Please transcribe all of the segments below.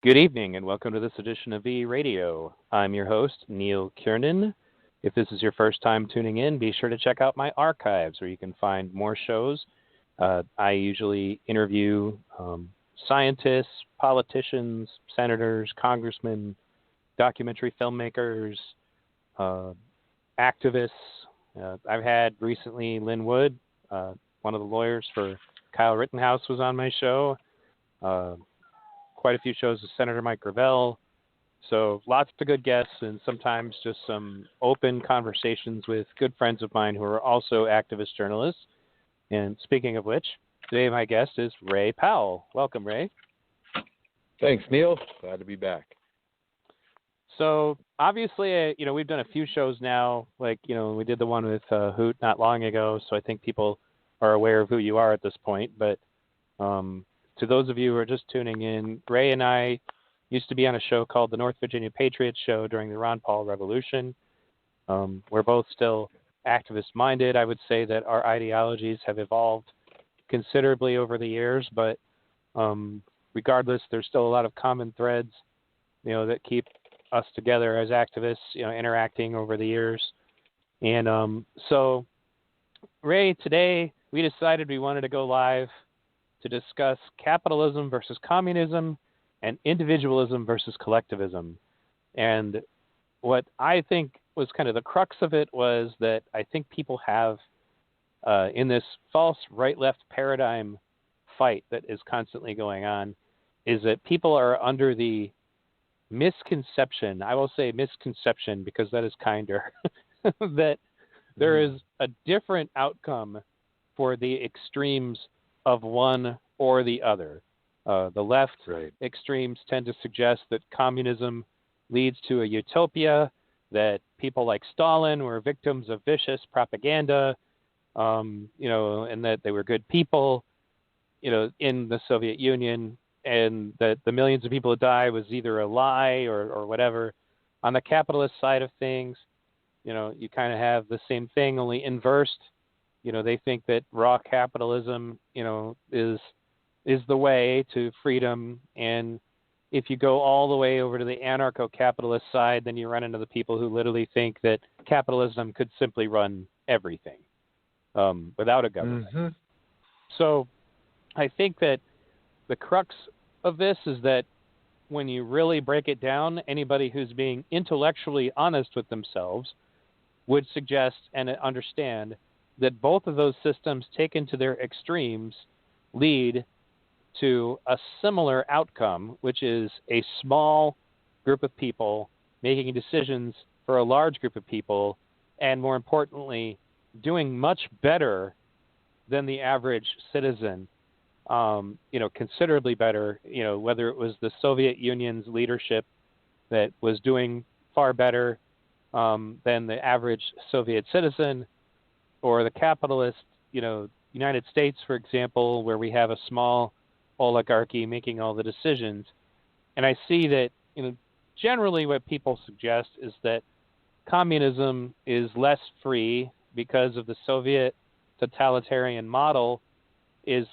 Good evening and welcome to this edition of V Radio. I'm your host, Neil Kiernan. If this is your first time tuning in, be sure to check out my archives where you can find more shows. I usually interview scientists, politicians, senators, congressmen, documentary filmmakers, uh, activists. I've had recently Lynn Wood, one of the lawyers for Kyle Rittenhouse, was on my show. Uh, Quite a few shows with Senator Mike Gravel. So lots of good guests and sometimes just some open conversations with good friends of mine who are also activist journalists. And speaking of which, today my guest is Ray Powell. Welcome, Ray. Thanks, Neil. Glad to be back. So obviously, we've done a few shows now. We did the one with Hoot not long ago. So I think people are aware of who you are at this point. But to those of you who are just tuning in, Ray and I used to be on a show called the North Virginia Patriots Show during the Ron Paul Revolution. We're both still activist-minded. I would say that our ideologies have evolved considerably over the years, but regardless, there's still a lot of common threads, that keep us together as activists, interacting over the years. And so, Ray, today we decided we wanted to go live to discuss capitalism versus communism and individualism versus collectivism. And what I think was kind of the crux of it was that I think people have, in this false right-left paradigm fight that is constantly going on, is that people are under the misconception, I will say misconception because that is kinder, that there is a different outcome for the extremes of one or the other. The left extremes tend to suggest that communism leads to a utopia, that people like Stalin were victims of vicious propaganda, and that they were good people, in the Soviet Union, and that the millions of people who die was either a lie or whatever. On the capitalist side of things, you kind of have the same thing, only inversed. They think that raw capitalism, is the way to freedom. And if you go all the way over to the anarcho-capitalist side, then you run into the people who literally think that capitalism could simply run everything without a government. Mm-hmm. So I think that the crux of this is that when you really break it down, anybody who's being intellectually honest with themselves would suggest and understand that both of those systems taken to their extremes lead to a similar outcome, which is a small group of people making decisions for a large group of people, and more importantly, doing much better than the average citizen, considerably better, whether it was the Soviet Union's leadership that was doing far better than the average Soviet citizen, or the capitalist, United States, for example, where we have a small oligarchy making all the decisions. And I see that, generally what people suggest is that communism is less free because of the Soviet totalitarian model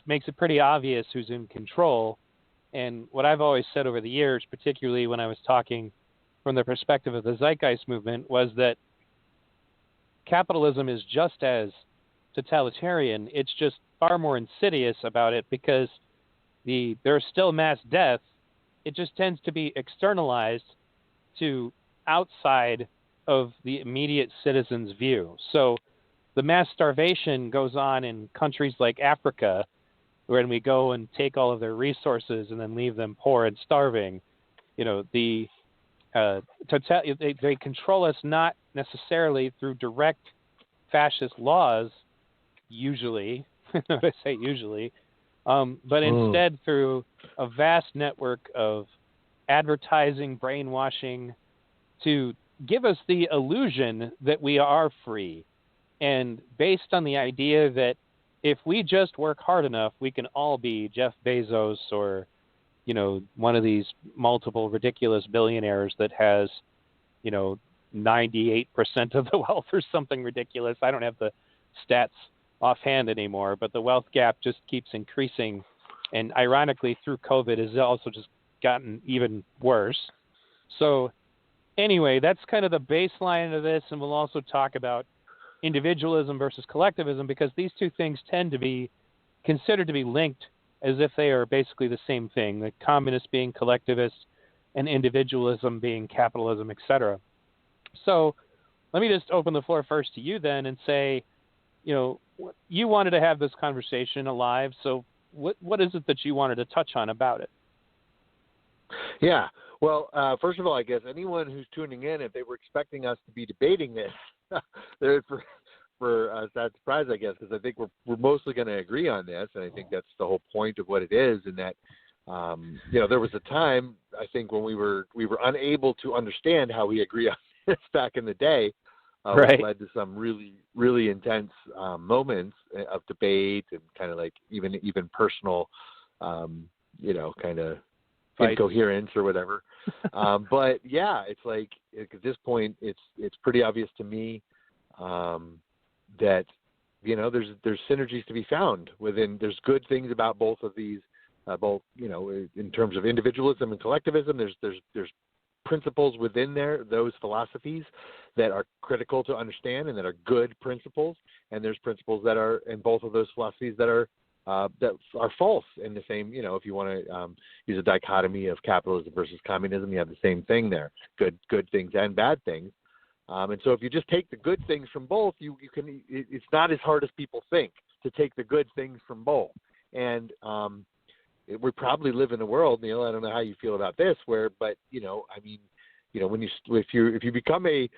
makes it pretty obvious who's in control. And what I've always said over the years, particularly when I was talking from the perspective of the Zeitgeist movement, was that capitalism is just as totalitarian. It's just far more insidious about it because there's still mass death. It just tends to be externalized to outside of the immediate citizen's view. So the mass starvation goes on in countries like Africa, when we go and take all of their resources and then leave them poor and starving. They control us not necessarily through direct fascist laws, usually, I say usually, but instead through a vast network of advertising, brainwashing, to give us the illusion that we are free, and based on the idea that if we just work hard enough, we can all be Jeff Bezos or, one of these multiple ridiculous billionaires that has, 98% of the wealth or something ridiculous. I don't have the stats offhand anymore, but the wealth gap just keeps increasing. And ironically, through COVID, is also just gotten even worse. So anyway, that's kind of the baseline of this, and we'll also talk about individualism versus collectivism, because these two things tend to be considered to be linked as if they are basically the same thing, the communist being collectivist and individualism being capitalism, etc. So let me just open the floor first to you then and say, you wanted to have this conversation alive, so what is it that you wanted to touch on about it? Yeah. Well, first of all, I guess anyone who's tuning in, if they were expecting us to be debating this, they're for a sad surprise, I guess, because I think we're mostly going to agree on this, and I think that's the whole point of what it is. And that there was a time, I think, when we were unable to understand how we agree on this back in the day, right. Which led to some really, really intense moments of debate and kind of like even personal, kind of incoherence or whatever. But yeah, it's like at this point, it's pretty obvious to me that there's synergies to be found within. There's good things about both of these, in terms of individualism and collectivism. There's principles within those philosophies that are critical to understand and that are good principles, and there's principles that are in both of those philosophies that are false in the same. If you want to use a dichotomy of capitalism versus communism, you have the same thing there: good things and bad things. And so if you just take the good things from both, you can. It's not as hard as people think to take the good things from both. And we probably live in a world, Neil, I don't know how you feel about this, when if you become a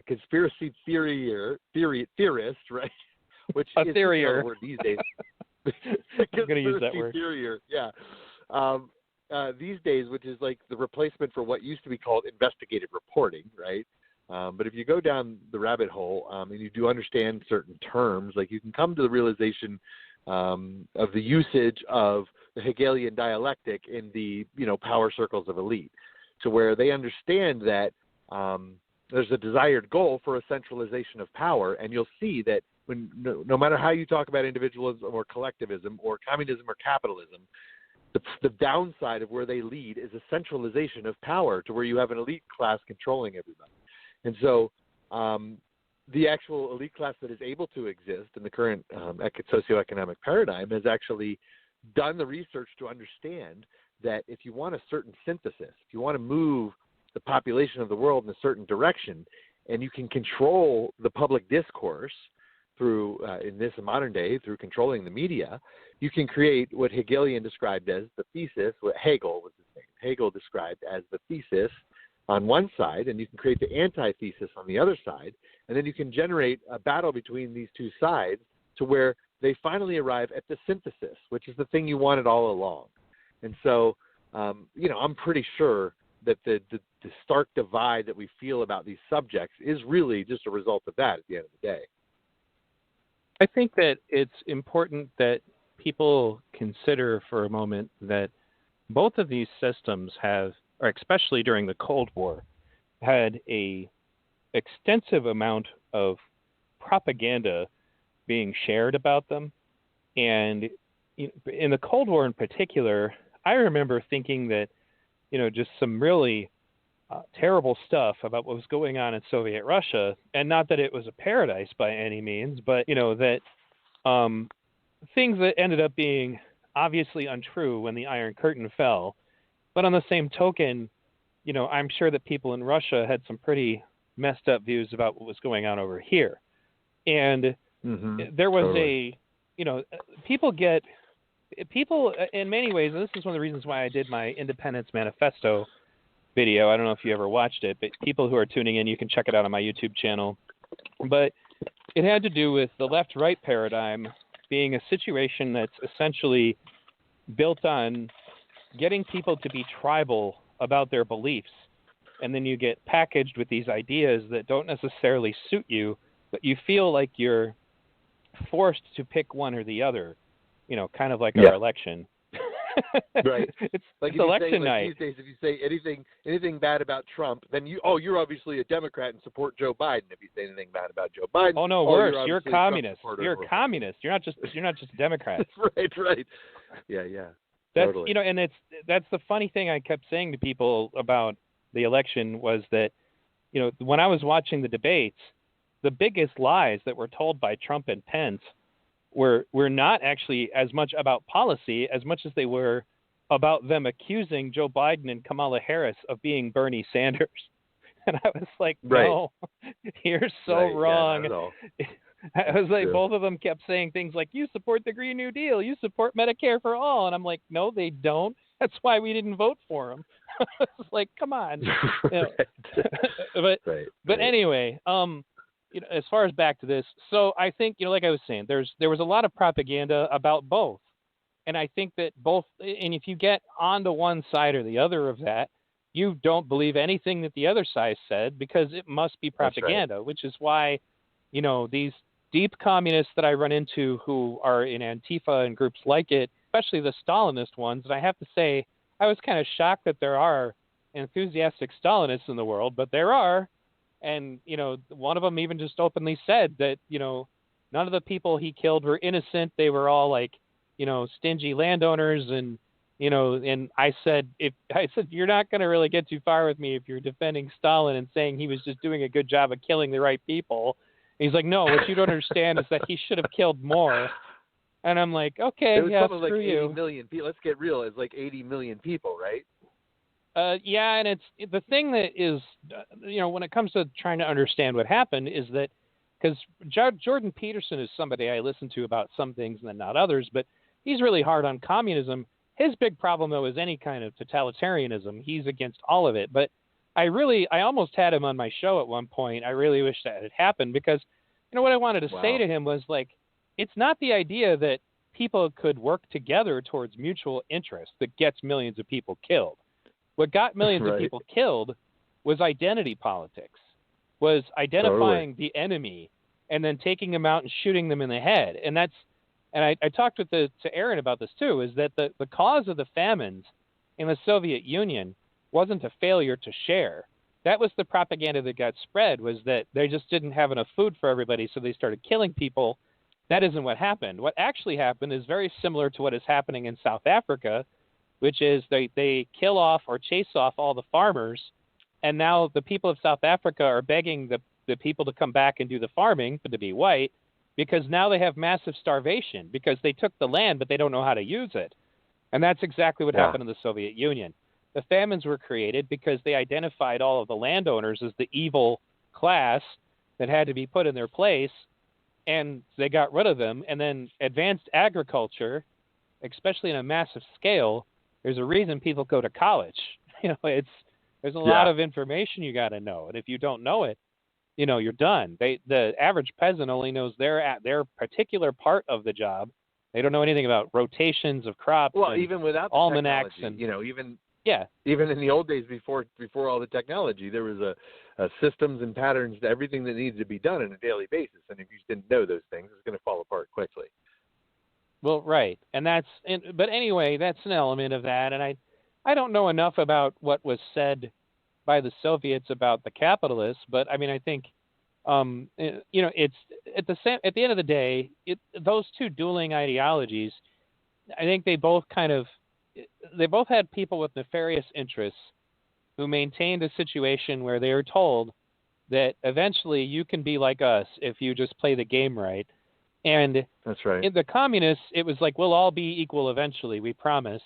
conspiracy theorist, right? Which a is theorier a word these days. I'm going to use that word. Theorier, yeah. These days, which is like the replacement for what used to be called investigative reporting, right? But if you go down the rabbit hole and you do understand certain terms, like you can come to the realization of the usage of the Hegelian dialectic in the power circles of elite, to where they understand that there's a desired goal for a centralization of power, and you'll see that when no matter how you talk about individualism or collectivism or communism or capitalism, the downside of where they lead is a centralization of power to where you have an elite class controlling everybody. And so the actual elite class that is able to exist in the current socioeconomic paradigm has actually done the research to understand that if you want a certain synthesis, if you want to move the population of the world in a certain direction, and you can control the public discourse through, in this modern day, through controlling the media, you can create what Hegelian described as the thesis, what Hegel was his name. Hegel described as the thesis on one side, and you can create the antithesis on the other side, and then you can generate a battle between these two sides to where they finally arrive at the synthesis, which is the thing you wanted all along. And so, I'm pretty sure that the stark divide that we feel about these subjects is really just a result of that at the end of the day. I think that it's important that people consider for a moment that both of these systems have, or especially during the Cold War, had a extensive amount of propaganda being shared about them. And in the Cold War in particular, I remember thinking that, just some really terrible stuff about what was going on in Soviet Russia, and not that it was a paradise by any means, but, that things that ended up being obviously untrue when the Iron Curtain fell. But on the same token, I'm sure that people in Russia had some pretty messed up views about what was going on over here. And there was people in many ways, and this is one of the reasons why I did my Independence Manifesto video. I don't know if you ever watched it, but people who are tuning in, you can check it out on my YouTube channel. But it had to do with the left-right paradigm being a situation that's essentially built on getting people to be tribal about their beliefs. And then you get packaged with these ideas that don't necessarily suit you, but you feel like you're forced to pick one or the other, kind of like our election. Right. It's Like election night. these days, if you say anything bad about Trump, then you're obviously a Democrat and support Joe Biden. If you say anything bad about Joe Biden, oh no, worse, you're communist. You're You're a communist. You're not just a Democrat. Right. Yeah. That's Totally. and that's the funny thing I kept saying to people about the election was that when I was watching the debates, the biggest lies that were told by Trump and Pence were not actually as much about policy as much as they were about them accusing Joe Biden and Kamala Harris of being Bernie Sanders. And I was like, no, you're so wrong. Yeah, not at all. I was like, True. both of them kept saying things like, you support the Green New Deal, you support Medicare for all. And I'm like, no, they don't. That's why we didn't vote for them. It's like, come on. But anyway, as far as back to this, so I think, like I was saying, there was a lot of propaganda about both. And I think that both, and if you get onto one side or the other of that, you don't believe anything that the other side said because it must be propaganda, which is why, these deep communists that I run into who are in Antifa and groups like it, especially the Stalinist ones, and I have to say, I was kind of shocked that there are enthusiastic Stalinists in the world, but there are. And, one of them even just openly said that, none of the people he killed were innocent. They were all like, stingy landowners. And, and I said, you're not going to really get too far with me if you're defending Stalin and saying he was just doing a good job of killing the right people. And he's like, no, what you don't understand is that he should have killed more. And I'm like, okay, it was yeah, screw like 80 you. Million people. Let's get real. It's like 80 million people, right? Yeah, and it's the thing that is, when it comes to trying to understand what happened is that because Jordan Peterson is somebody I listen to about some things and then not others, but he's really hard on communism. His big problem, though, is any kind of totalitarianism. He's against all of it. But I almost had him on my show at one point. I really wish that had happened because, what I wanted to say to him was like, it's not the idea that people could work together towards mutual interest that gets millions of people killed. What got millions of people killed was identity politics, was identifying the enemy and then taking them out and shooting them in the head. And I talked to Aaron about this too, is that the cause of the famines in the Soviet Union wasn't a failure to share. That was the propaganda that got spread, was that they just didn't have enough food for everybody, so they started killing people. That isn't what happened. What actually happened is very similar to what is happening in South Africa, which is they kill off or chase off all the farmers, and now the people of South Africa are begging the people to come back and do the farming, but to be white, because now they have massive starvation because they took the land, but they don't know how to use it. And that's exactly what happened in the Soviet Union. The famines were created because they identified all of the landowners as the evil class that had to be put in their place, and they got rid of them. And then advanced agriculture, especially on a massive scale, there's a reason people go to college. There's a lot of information you got to know, and if you don't know it, you're done. The average peasant only knows their particular part of the job. They don't know anything about rotations of crops. Well, even without the almanacs technology, and even in the old days before all the technology, there was a systems and patterns to everything that needed to be done on a daily basis. And if you just didn't know those things, it's going to fall apart quickly. Well, right, but anyway, that's an element of that, and I don't know enough about what was said by the Soviets about the capitalists, but I mean, I think, it's at the end of the day, those two dueling ideologies, I think they both had people with nefarious interests who maintained a situation where they were told that eventually you can be like us if you just play the game right. And that's right. In the communists, it was like, we'll all be equal eventually, we promise.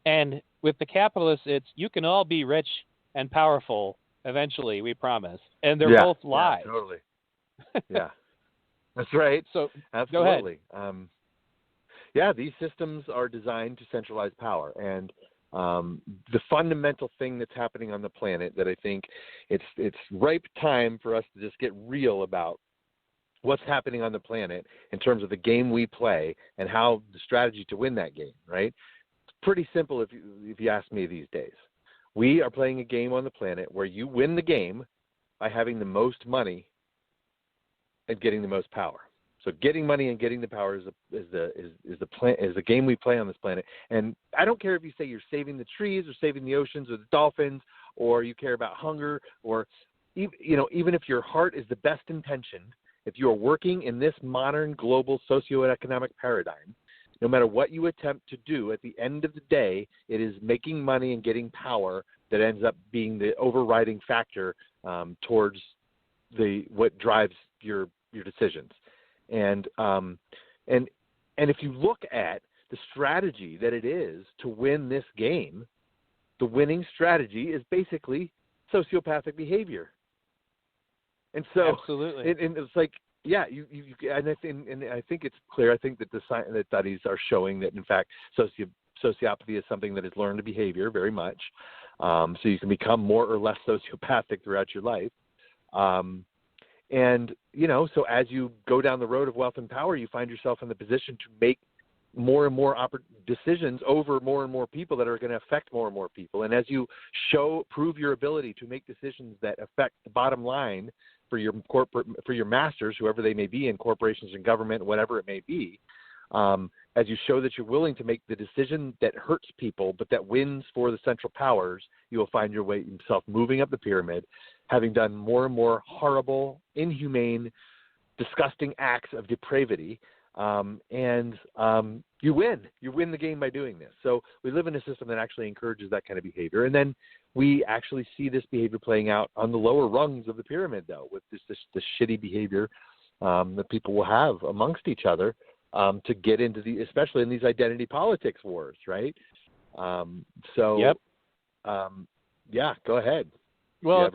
And with the capitalists, it's, you can all be rich and powerful eventually, we promise. And they're both lies. Yeah, totally. Yeah, that's right. So absolutely. Go ahead. These systems are designed to centralize power. And the fundamental thing that's happening on the planet that I think it's ripe time for us to just get real about what's happening on the planet in terms of the game we play and how the strategy to win that game, right? It's pretty simple if you ask me these days. We are playing a game on the planet where you win the game by having the most money and getting the most power. So getting money and getting the power is the game we play on this planet. And I don't care if you say you're saving the trees or saving the oceans or the dolphins, or you care about hunger, or even if your heart is the best intentioned, if you are working in this modern global socioeconomic paradigm, no matter what you attempt to do, at the end of the day, it is making money and getting power that ends up being the overriding factor towards what drives your decisions. And if you look at the strategy that it is to win this game, the winning strategy is basically sociopathic behavior. And so, absolutely, and it's like, yeah, and I think it's clear. I think that the studies are showing that, in fact, sociopathy is something that is learned behavior very much. So you can become more or less sociopathic throughout your life. And, so as you go down the road of wealth and power, you find yourself in the position to make more and more decisions over more and more people that are going to affect more and more people. And as you prove your ability to make decisions that affect the bottom line for your masters, whoever they may be in corporations and government, whatever it may be, as you show that you're willing to make the decision that hurts people but that wins for the central powers, you will find yourself moving up the pyramid, having done more and more horrible, inhumane, disgusting acts of depravity, and you win. You win the game by doing this. So we live in a system that actually encourages that kind of behavior, and then we actually see this behavior playing out on the lower rungs of the pyramid, though, with this shitty behavior that people will have amongst each other to get into especially in these identity politics wars, right? Yep. Yeah, go ahead. Well,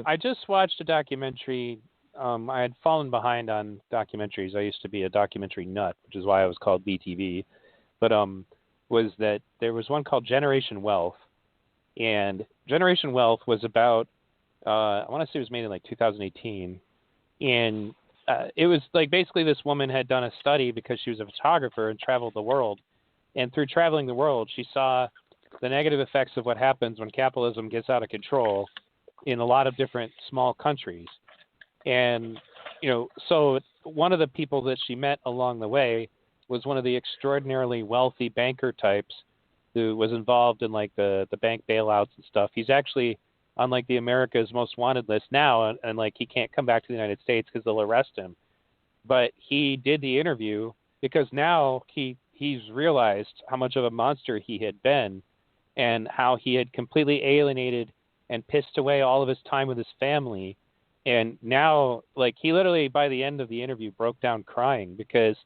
I just watched a documentary. I had fallen behind on documentaries. I used to be a documentary nut, which is why I was called BTV. But was that there was one called Generation Wealth, and Generation Wealth was about I want to say it was made in like 2018, and it was like basically this woman had done a study because she was a photographer and traveled the world, and through traveling the world, she saw the negative effects of what happens when capitalism gets out of control in a lot of different small countries. And, so one of the people that she met along the way was one of the extraordinarily wealthy banker types who was involved in like the bank bailouts and stuff. He's actually on like the America's Most Wanted list now, and like he can't come back to the United States because they'll arrest him. But he did the interview because now he's realized how much of a monster he had been and how he had completely alienated and pissed away all of his time with his family. And now, like, he literally, by the end of the interview, broke down crying because,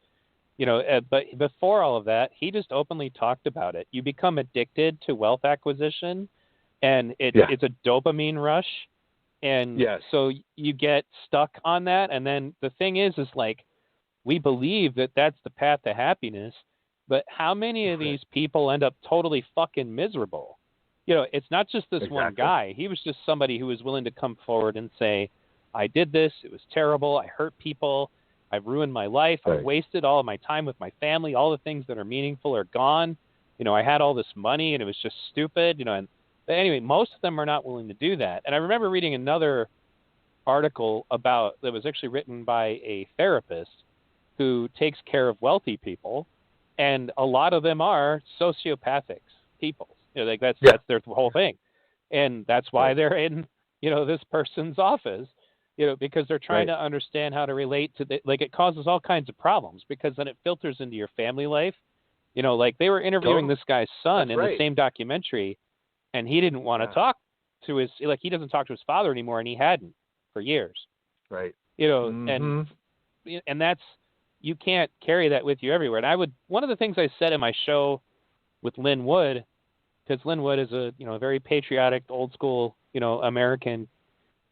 but before all of that, he just openly talked about it. You become addicted to wealth acquisition, and it's a dopamine rush. And so you get stuck on that. And then the thing is like, we believe that that's the path to happiness, but how many of these people end up totally fucking miserable? It's not just this one guy. He was just somebody who was willing to come forward and say, I did this. It was terrible. I hurt people. I've ruined my life. I've wasted all of my time with my family. All the things that are meaningful are gone. I had all this money and it was just stupid, but anyway, most of them are not willing to do that. And I remember reading another article that was actually written by a therapist who takes care of wealthy people. And a lot of them are sociopathic people. That's their whole thing. And that's why they're in, this person's office. Because they're trying to understand how to relate to it causes all kinds of problems because then it filters into your family life. Like they were interviewing this guy's son in the same documentary, and he didn't want to talk to he doesn't talk to his father anymore, and he hadn't for years. Right. And that's, you can't carry that with you everywhere. And one of the things I said in my show with Lynn Wood, because Lynn Wood is a very patriotic, old school, American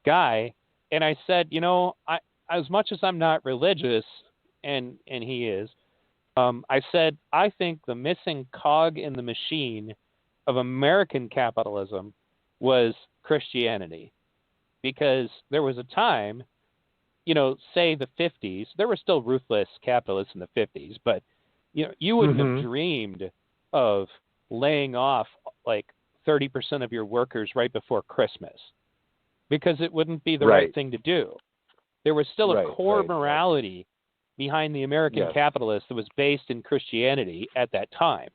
guy. And I said, I as much as I'm not religious, and he is, I said, I think the missing cog in the machine of American capitalism was Christianity. Because there was a time, say the 50s, there were still ruthless capitalists in the 50s, but, you wouldn't have dreamed of laying off like 30% of your workers right before Christmas. Because it wouldn't be the right thing to do. There was still a core morality behind the American capitalist that was based in Christianity at that time.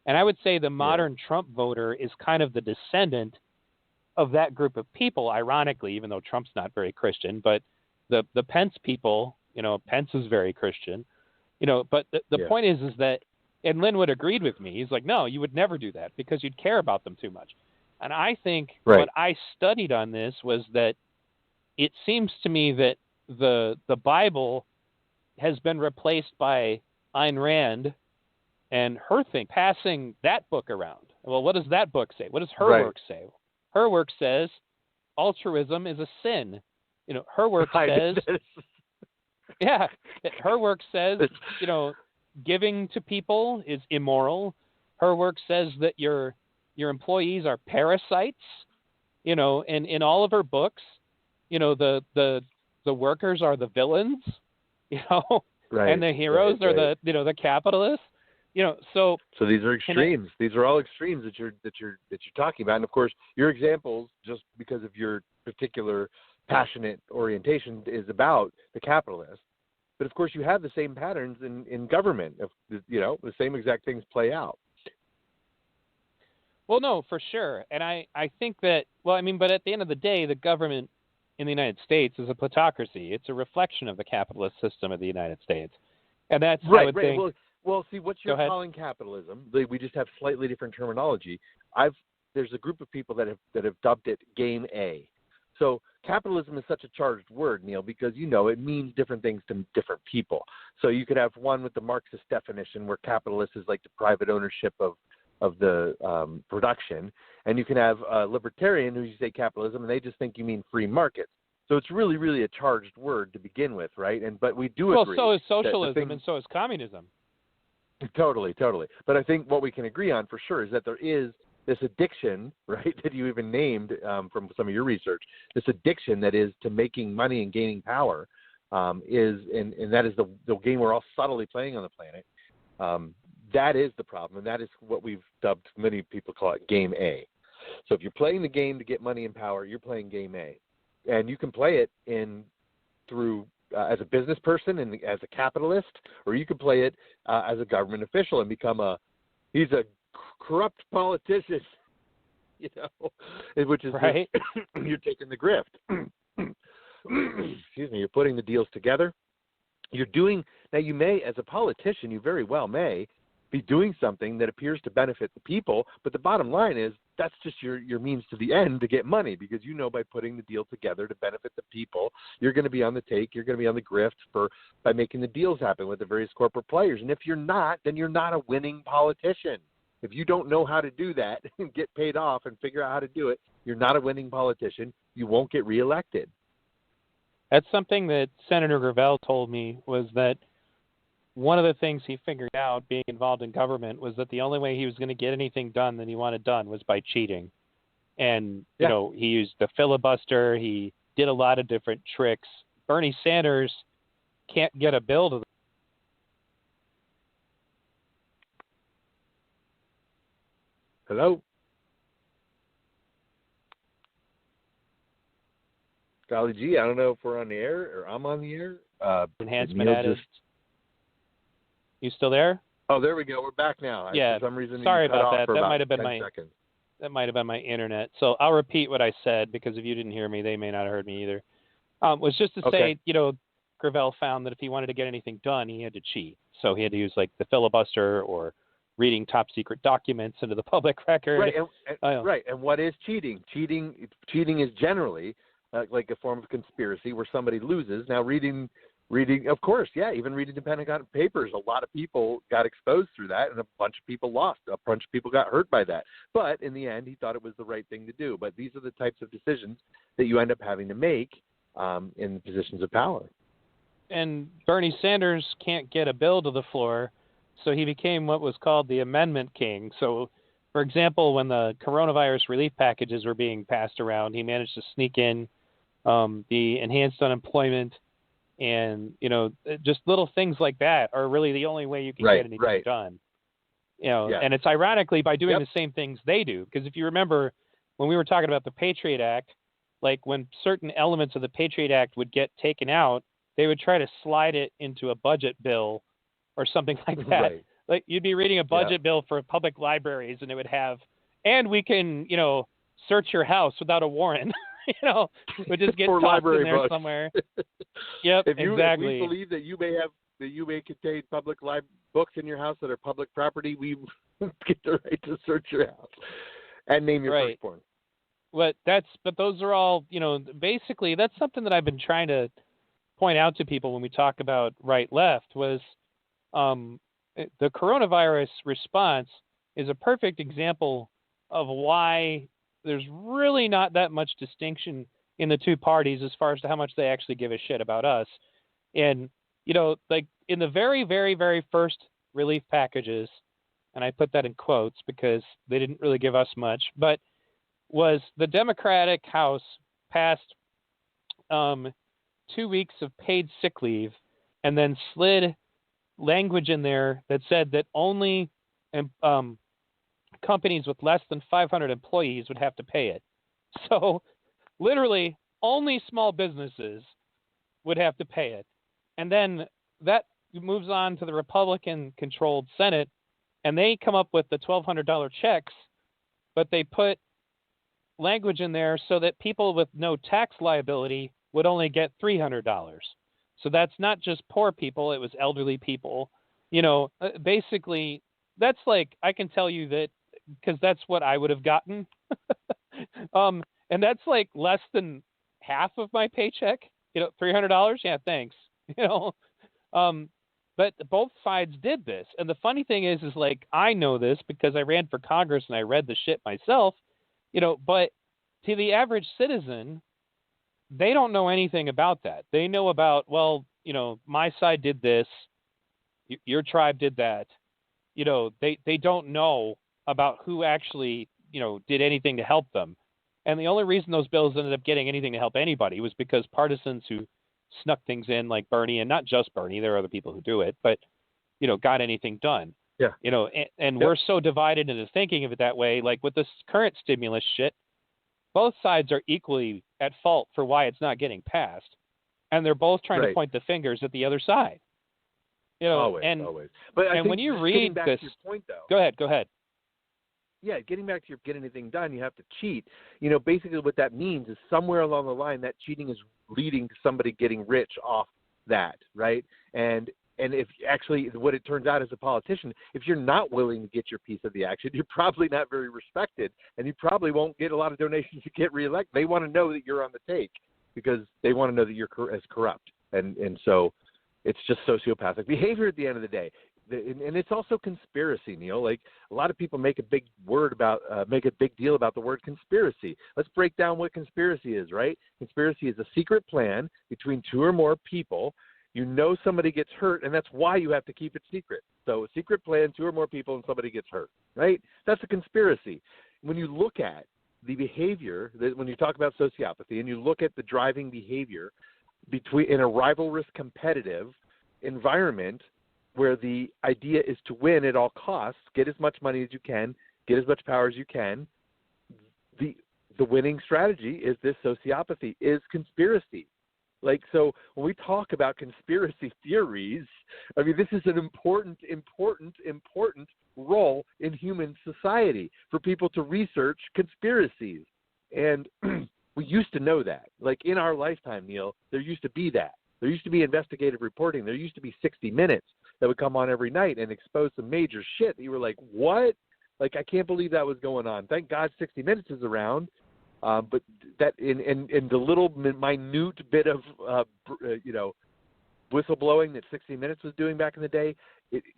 And I would say the modern Trump voter is kind of the descendant of that group of people, ironically, even though Trump's not very Christian. But the Pence people, Pence is very Christian. But the point is that And Linwood agreed with me. He's like, no, you would never do that because you'd care about them too much. And I think Right. what I studied on this was that it seems to me that the Bible has been replaced by Ayn Rand and her thing, passing that book around. Well, what does that book say? What does her Right. work say? Her work says altruism is a sin. Her work says, yeah, her work says, giving to people is immoral. Her work says that your employees are parasites. And in all of her books, the workers are the villains. Right. And the heroes are the capitalists. So these are extremes. These are all extremes that you're talking about. And of course, your examples, just because of your particular passionate orientation, is about the capitalists. But of course, you have the same patterns in government. The same exact things play out. Well, no, for sure. And I think that, but at the end of the day, the government in the United States is a plutocracy. It's a reflection of the capitalist system of the United States. And that's, right, I would think. Well, see, what you're calling capitalism, we just have slightly different terminology. There's a group of people that have dubbed it Game A. So capitalism is such a charged word, Neil, because it means different things to different people. So you could have one with the Marxist definition where capitalist is like the private ownership of the production, and you can have a libertarian who you say capitalism, and they just think you mean free markets. So it's really, really a charged word to begin with, right? But we do agree. Well, so is socialism, and so is communism. Totally. But I think what we can agree on for sure is that there is this addiction, right, that you even named from some of your research, this addiction that is to making money and gaining power, and that is the game we're all subtly playing on the planet. That is the problem, and that is what we've dubbed, many people call it Game A. So if you're playing the game to get money and power, you're playing Game A. And you can play it through as a business person and as a capitalist, or you can play it as a government official and become he's a corrupt politician, which is right. You're taking the grift. Excuse me. You're putting the deals together. Now you may, as a politician, you very well may be doing something that appears to benefit the people, but the bottom line is that's just your means to the end to get money, because by putting the deal together to benefit the people, you're going to be on the take, you're going to be on the grift by making the deals happen with the various corporate players. And if you're not, then you're not a winning politician. If you don't know how to do that and get paid off and figure out how to do it, you're not a winning politician. You won't get reelected. That's something that Senator Gravel told me, was that one of the things he figured out being involved in government was that the only way he was going to get anything done that he wanted done was by cheating. And, he used the filibuster. He did a lot of different tricks. Bernie Sanders can't get a bill to the Hello? Golly gee, I don't know if we're on the air or I'm on the air. enhancement added. You still there? Oh, there we go. We're back now. Yeah. For some reason, sorry you cut about off that. for That about might have been 10 seconds. That might have been my internet. So I'll repeat what I said, because if you didn't hear me, they may not have heard me either. Was just to say, Gravel found that if he wanted to get anything done, he had to cheat. So he had to use like the filibuster or reading top secret documents into the public record. Right. Right. And what is cheating? Cheating is generally like a form of conspiracy where somebody loses. Now, reading, of course, even reading the Pentagon Papers, a lot of people got exposed through that, and a bunch of people lost. A bunch of people got hurt by that. But in the end, he thought it was the right thing to do. But these are the types of decisions that you end up having to make in positions of power. And Bernie Sanders can't get a bill to the floor, so he became what was called the Amendment King. So, for example, when the coronavirus relief packages were being passed around, he managed to sneak in the enhanced unemployment, and just little things like that are really the only way you can get anything done. And it's ironically by doing the same things they do, because if you remember when we were talking about the Patriot Act, like when certain elements of the Patriot Act would get taken out, they would try to slide it into a budget bill or something like that. Right. Like you'd be reading a budget bill for public libraries, and it would have, and we can, search your house without a warrant. Would just get tossed in there somewhere. Yep, exactly. If we believe that you may have that you may contain public books in your house that are public property, we get the right to search your house and name your firstborn. But those are all, basically that's something that I've been trying to point out to people when we talk about right-left was the coronavirus response is a perfect example of why there's really not that much distinction in the two parties as far as to how much they actually give a shit about us. And, like in the very, very, very first relief packages, and I put that in quotes because they didn't really give us much, but was the Democratic House passed 2 weeks of paid sick leave and then slid language in there that said that only companies with less than 500 employees would have to pay it. So literally only small businesses would have to pay it. And then that moves on to the Republican-controlled Senate, and they come up with the $1,200 checks, but they put language in there so that people with no tax liability would only get $300. So that's not just poor people, it was elderly people. Basically, that's like, I can tell you that because that's what I would have gotten. And that's like less than half of my paycheck, $300. Yeah, thanks. But both sides did this. And the funny thing is like, I know this because I ran for Congress and I read the shit myself, but to the average citizen, they don't know anything about that. They know about, well, my side did this, your tribe did that. They don't know about who actually, did anything to help them. And the only reason those bills ended up getting anything to help anybody was because partisans who snuck things in, like Bernie, and not just Bernie, there are other people who do it, but, got anything done. Yeah. And we're so divided into thinking of it that way. Like with this current stimulus shit, both sides are equally at fault for why it's not getting passed. And they're both trying to point the fingers at the other side. Always. But I think when you read back this, to your point, though, go ahead. Yeah, getting back to your get anything done, you have to cheat. Basically what that means is somewhere along the line that cheating is leading to somebody getting rich off that, right? And if actually what it turns out as a politician, if you're not willing to get your piece of the action, you're probably not very respected, and you probably won't get a lot of donations to get reelected. They want to know that you're on the take because they want to know that you're as corrupt. And so it's just sociopathic behavior at the end of the day. And it's also conspiracy, Neil. Like a lot of people make a big deal about the word conspiracy. Let's break down what conspiracy is, right? Conspiracy is a secret plan between two or more people. Somebody gets hurt, and that's why you have to keep it secret. So a secret plan, two or more people, and somebody gets hurt, right? That's a conspiracy. When you look at the behavior, when you talk about sociopathy, and you look at the driving behavior in a rivalrous competitive environment, where the idea is to win at all costs, get as much money as you can, get as much power as you can, the winning strategy is this sociopathy, is conspiracy. Like, so when we talk about conspiracy theories, I mean, this is an important role in human society for people to research conspiracies. And we used to know that. Like in our lifetime, Neil, there used to be that. There used to be investigative reporting. There used to be 60 Minutes that would come on every night and expose some major shit. You were like, what? Like, I can't believe that was going on. Thank God 60 Minutes is around. But that in the little minute bit of, whistleblowing that 60 Minutes was doing back in the day,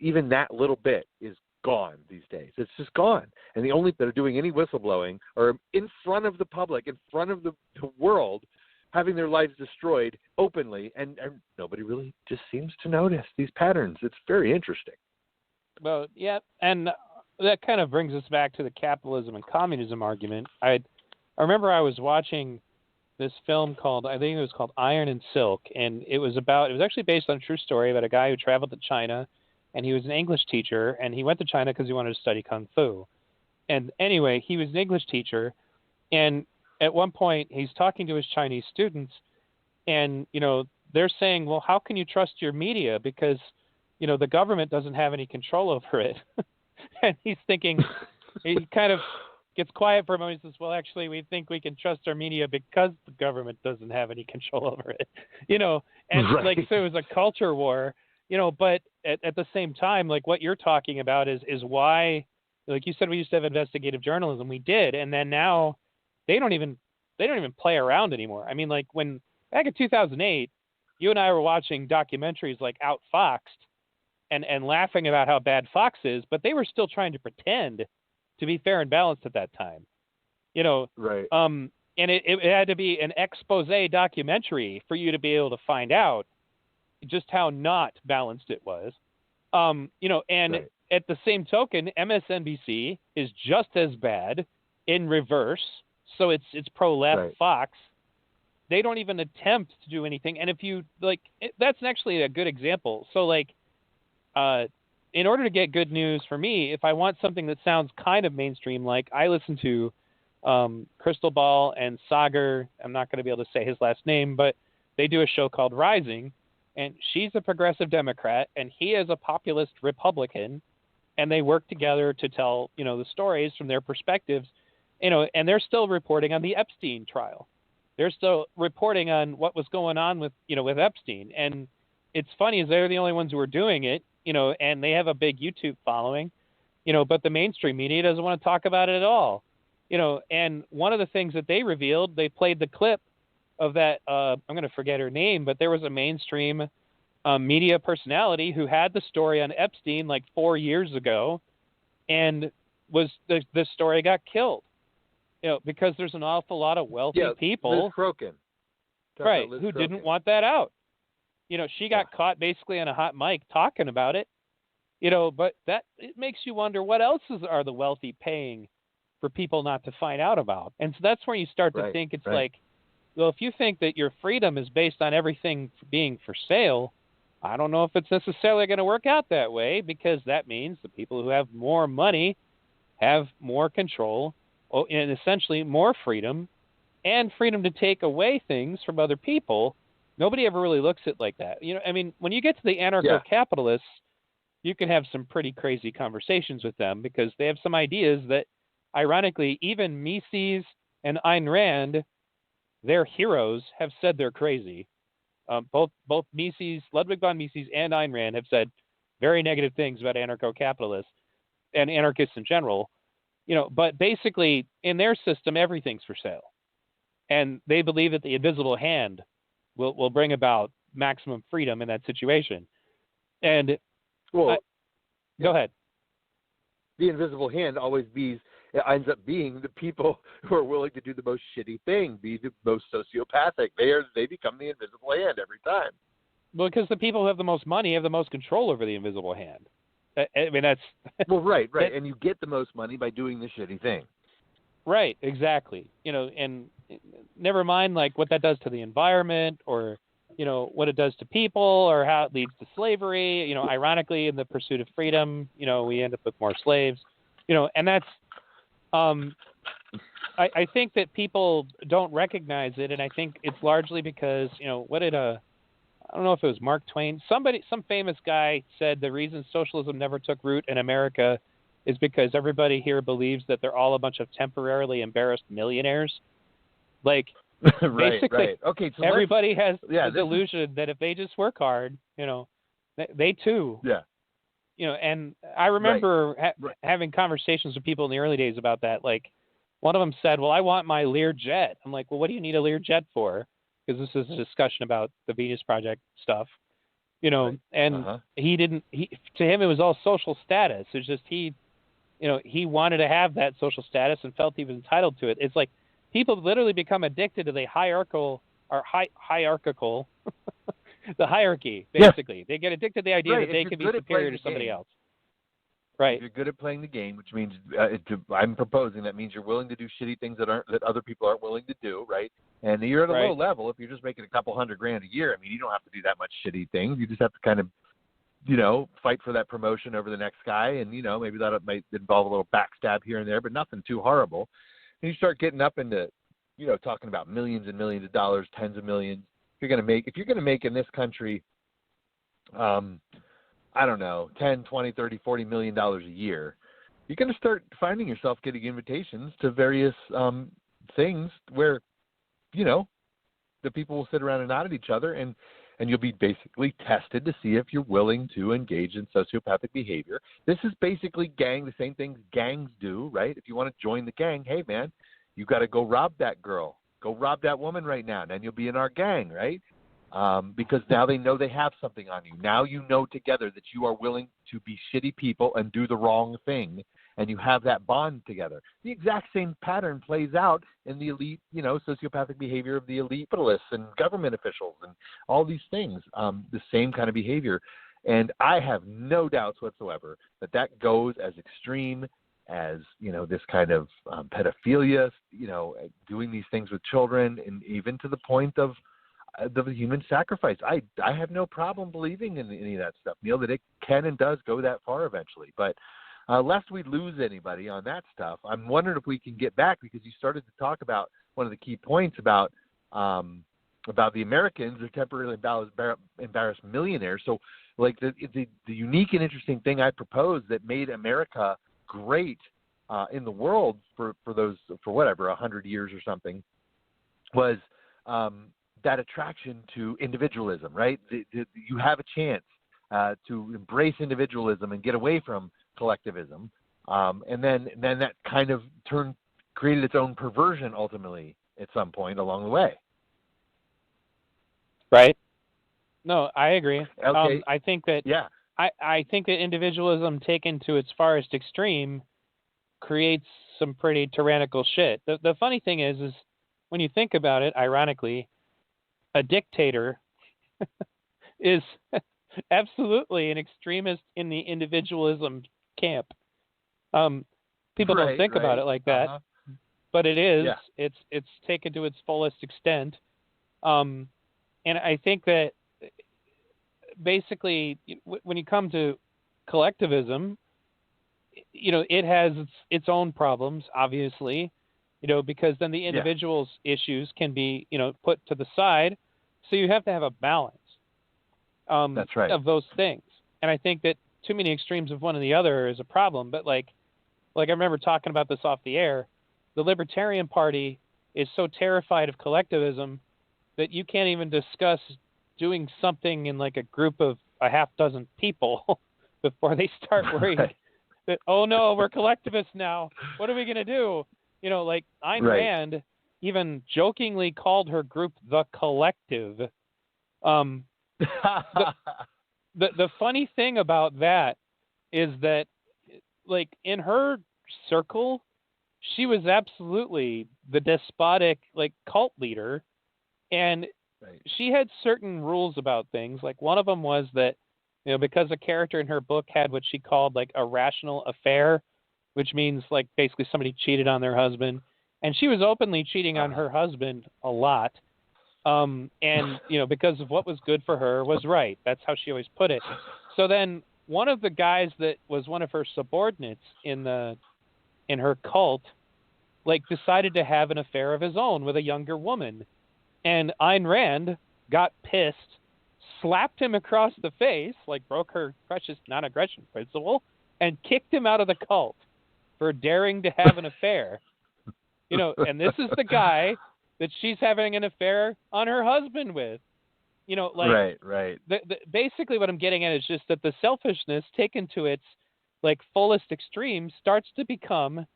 even that little bit is gone these days. It's just gone. And the only that are doing any whistleblowing are in front of the public, in front of the world, having their lives destroyed openly, and nobody really just seems to notice these patterns. It's very interesting. Well, yeah, and that kind of brings us back to the capitalism and communism argument. I remember I was watching this film called, I think it was called Iron and Silk, and it was actually based on a true story about a guy who traveled to China, and he was an English teacher, and he went to China because he wanted to study Kung Fu. And anyway, he was an English teacher, and at one point, he's talking to his Chinese students, and, they're saying, well, how can you trust your media? Because, the government doesn't have any control over it. And he's thinking, he kind of gets quiet for a moment and says, well, actually, we think we can trust our media because the government doesn't have any control over it. And right. like, so it was a culture war. But at the same time, like what you're talking about is why, like you said, we used to have investigative journalism. We did, and then now they don't even play around anymore. I mean, like when back in 2008, you and I were watching documentaries like Outfoxed and laughing about how bad Fox is, but they were still trying to pretend to be fair and balanced at that time. Right. And it had to be an expose documentary for you to be able to find out just how not balanced it was. And Right. at the same token, MSNBC is just as bad in reverse. So it's pro-left Right. Fox. They don't even attempt to do anything. And if you that's actually a good example. So in order to get good news for me, if I want something that sounds kind of mainstream, like I listen to Crystal Ball and Sagar. I'm not going to be able to say his last name, but they do a show called Rising, and she's a progressive Democrat, and he is a populist Republican, and they work together to tell the stories from their perspectives, and they're still reporting on the Epstein trial. They're still reporting on what was going on with Epstein, and it's funny is they're the only ones who are doing it, and they have a big YouTube following, but the mainstream media doesn't want to talk about it at all. And one of the things that they revealed, they played the clip of that, I'm going to forget her name, but there was a mainstream media personality who had the story on Epstein like 4 years ago, and the story got killed, because there's an awful lot of wealthy people, Liz Crokin. right, Liz who Crokin. didn't want that out. She got caught basically on a hot mic talking about it, but it makes you wonder what else are the wealthy paying for people not to find out about. And so that's where you start to think it's like, well, if you think that your freedom is based on everything being for sale, I don't know if it's necessarily going to work out that way, because that means the people who have more money have more control and essentially more freedom and freedom to take away things from other people. Nobody ever really looks at it like that. I mean, when you get to the anarcho-capitalists, you can have some pretty crazy conversations with them, because they have some ideas that, ironically, even Mises and Ayn Rand, their heroes, have said they're crazy. Both Mises, Ludwig von Mises, and Ayn Rand have said very negative things about anarcho-capitalists and anarchists in general. But basically, in their system, everything's for sale, and they believe that the invisible hand will bring about maximum freedom in that situation. And go ahead. The invisible hand always ends up being the people who are willing to do the most shitty thing, be the most sociopathic. They become the invisible hand every time. Well, because the people who have the most money have the most control over the invisible hand. I mean, that's well, right, and you get the most money by doing the shitty thing. Right, exactly. And never mind like what that does to the environment, or what it does to people, or how it leads to slavery. Ironically, in the pursuit of freedom, we end up with more slaves. And that's I think that people don't recognize it, and I think it's largely because I don't know if it was Mark Twain. Some famous guy said the reason socialism never took root in America is because everybody here believes that they're all a bunch of temporarily embarrassed millionaires. Like, basically, okay, so everybody has the delusion that if they just work hard, they too. Yeah. And I remember having conversations with people in the early days about that. Like, one of them said, "Well, I want my Learjet." I'm like, "Well, what do you need a Learjet for?" Because this is a discussion about the Venus Project stuff, and he didn't. To him, it was all social status. It's just he wanted to have that social status and felt he was entitled to it. It's like people literally become addicted to the hierarchical, the hierarchy. Basically, they get addicted to the idea that they can be superior to somebody else. Right. If you're good at playing the game, which means I'm proposing that means you're willing to do shitty things that other people aren't willing to do, right? And you're at a low level. If you're just making a couple $100,000 a year, I mean, you don't have to do that much shitty things. You just have to kind of, fight for that promotion over the next guy, and maybe that might involve a little backstab here and there, but nothing too horrible. And you start getting up into, talking about millions and millions of dollars, tens of millions. If you're gonna make in this country, I don't know, 10, 20, 30, $40 million a year, you're going to start finding yourself getting invitations to various things where, the people will sit around and nod at each other. And and you'll be basically tested to see if you're willing to engage in sociopathic behavior. This is basically the same things gangs do, right? If you want to join the gang, hey, man, you got to go rob that girl. Go rob that woman right now, and then you'll be in our gang, right? Because now they know they have something on you. Now you know together that you are willing to be shitty people and do the wrong thing, and you have that bond together. The exact same pattern plays out in the elite, sociopathic behavior of the elite capitalists and government officials and all these things, the same kind of behavior. And I have no doubts whatsoever that goes as extreme as, this kind of pedophilia, doing these things with children, and even to the point of the human sacrifice. I have no problem believing in any of that stuff, Neil, that it can and does go that far eventually. But lest we lose anybody on that stuff, I'm wondering if we can get back, because you started to talk about one of the key points about the Americans are temporarily embarrassed millionaires. So, like the unique and interesting thing I proposed that made America great in the world for 100 years or something was that attraction to individualism, right? You have a chance to embrace individualism and get away from collectivism, and then that kind of created its own perversion ultimately at some point along the way. Right. No, I agree. Okay. I think that I think that individualism taken to its farthest extreme creates some pretty tyrannical shit. The funny thing is when you think about it, ironically, a dictator is absolutely an extremist in the individualism camp. People don't think about it like that, but it is. Yeah. It's taken to its fullest extent, and I think that basically, when you come to collectivism, it has its own problems, obviously, because then the individual's issues can be, put to the side. So you have to have a balance That's right. of those things. And I think that too many extremes of one or the other is a problem. But like I remember talking about this off the air, the Libertarian Party is so terrified of collectivism that you can't even discuss doing something in like a group of a half dozen people before they start worrying that, oh no, we're collectivists now. What are we going to do? Like Ayn Rand even jokingly called her group the Collective. The funny thing about that is that, like, in her circle, she was absolutely the despotic, like, cult leader, and she had certain rules about things. Like, one of them was that, because a character in her book had what she called, like, a rational affair, which means, like, basically somebody cheated on their husband, and she was openly cheating on her husband a lot. And, because of what was good for her was right. That's how she always put it. So then one of the guys that was one of her subordinates in her cult, like, decided to have an affair of his own with a younger woman. And Ayn Rand got pissed, slapped him across the face, like broke her precious non-aggression principle, and kicked him out of the cult for daring to have an affair. And this is the guy that she's having an affair on her husband with. Right. Basically what I'm getting at is just that the selfishness taken to its, like, fullest extreme starts to become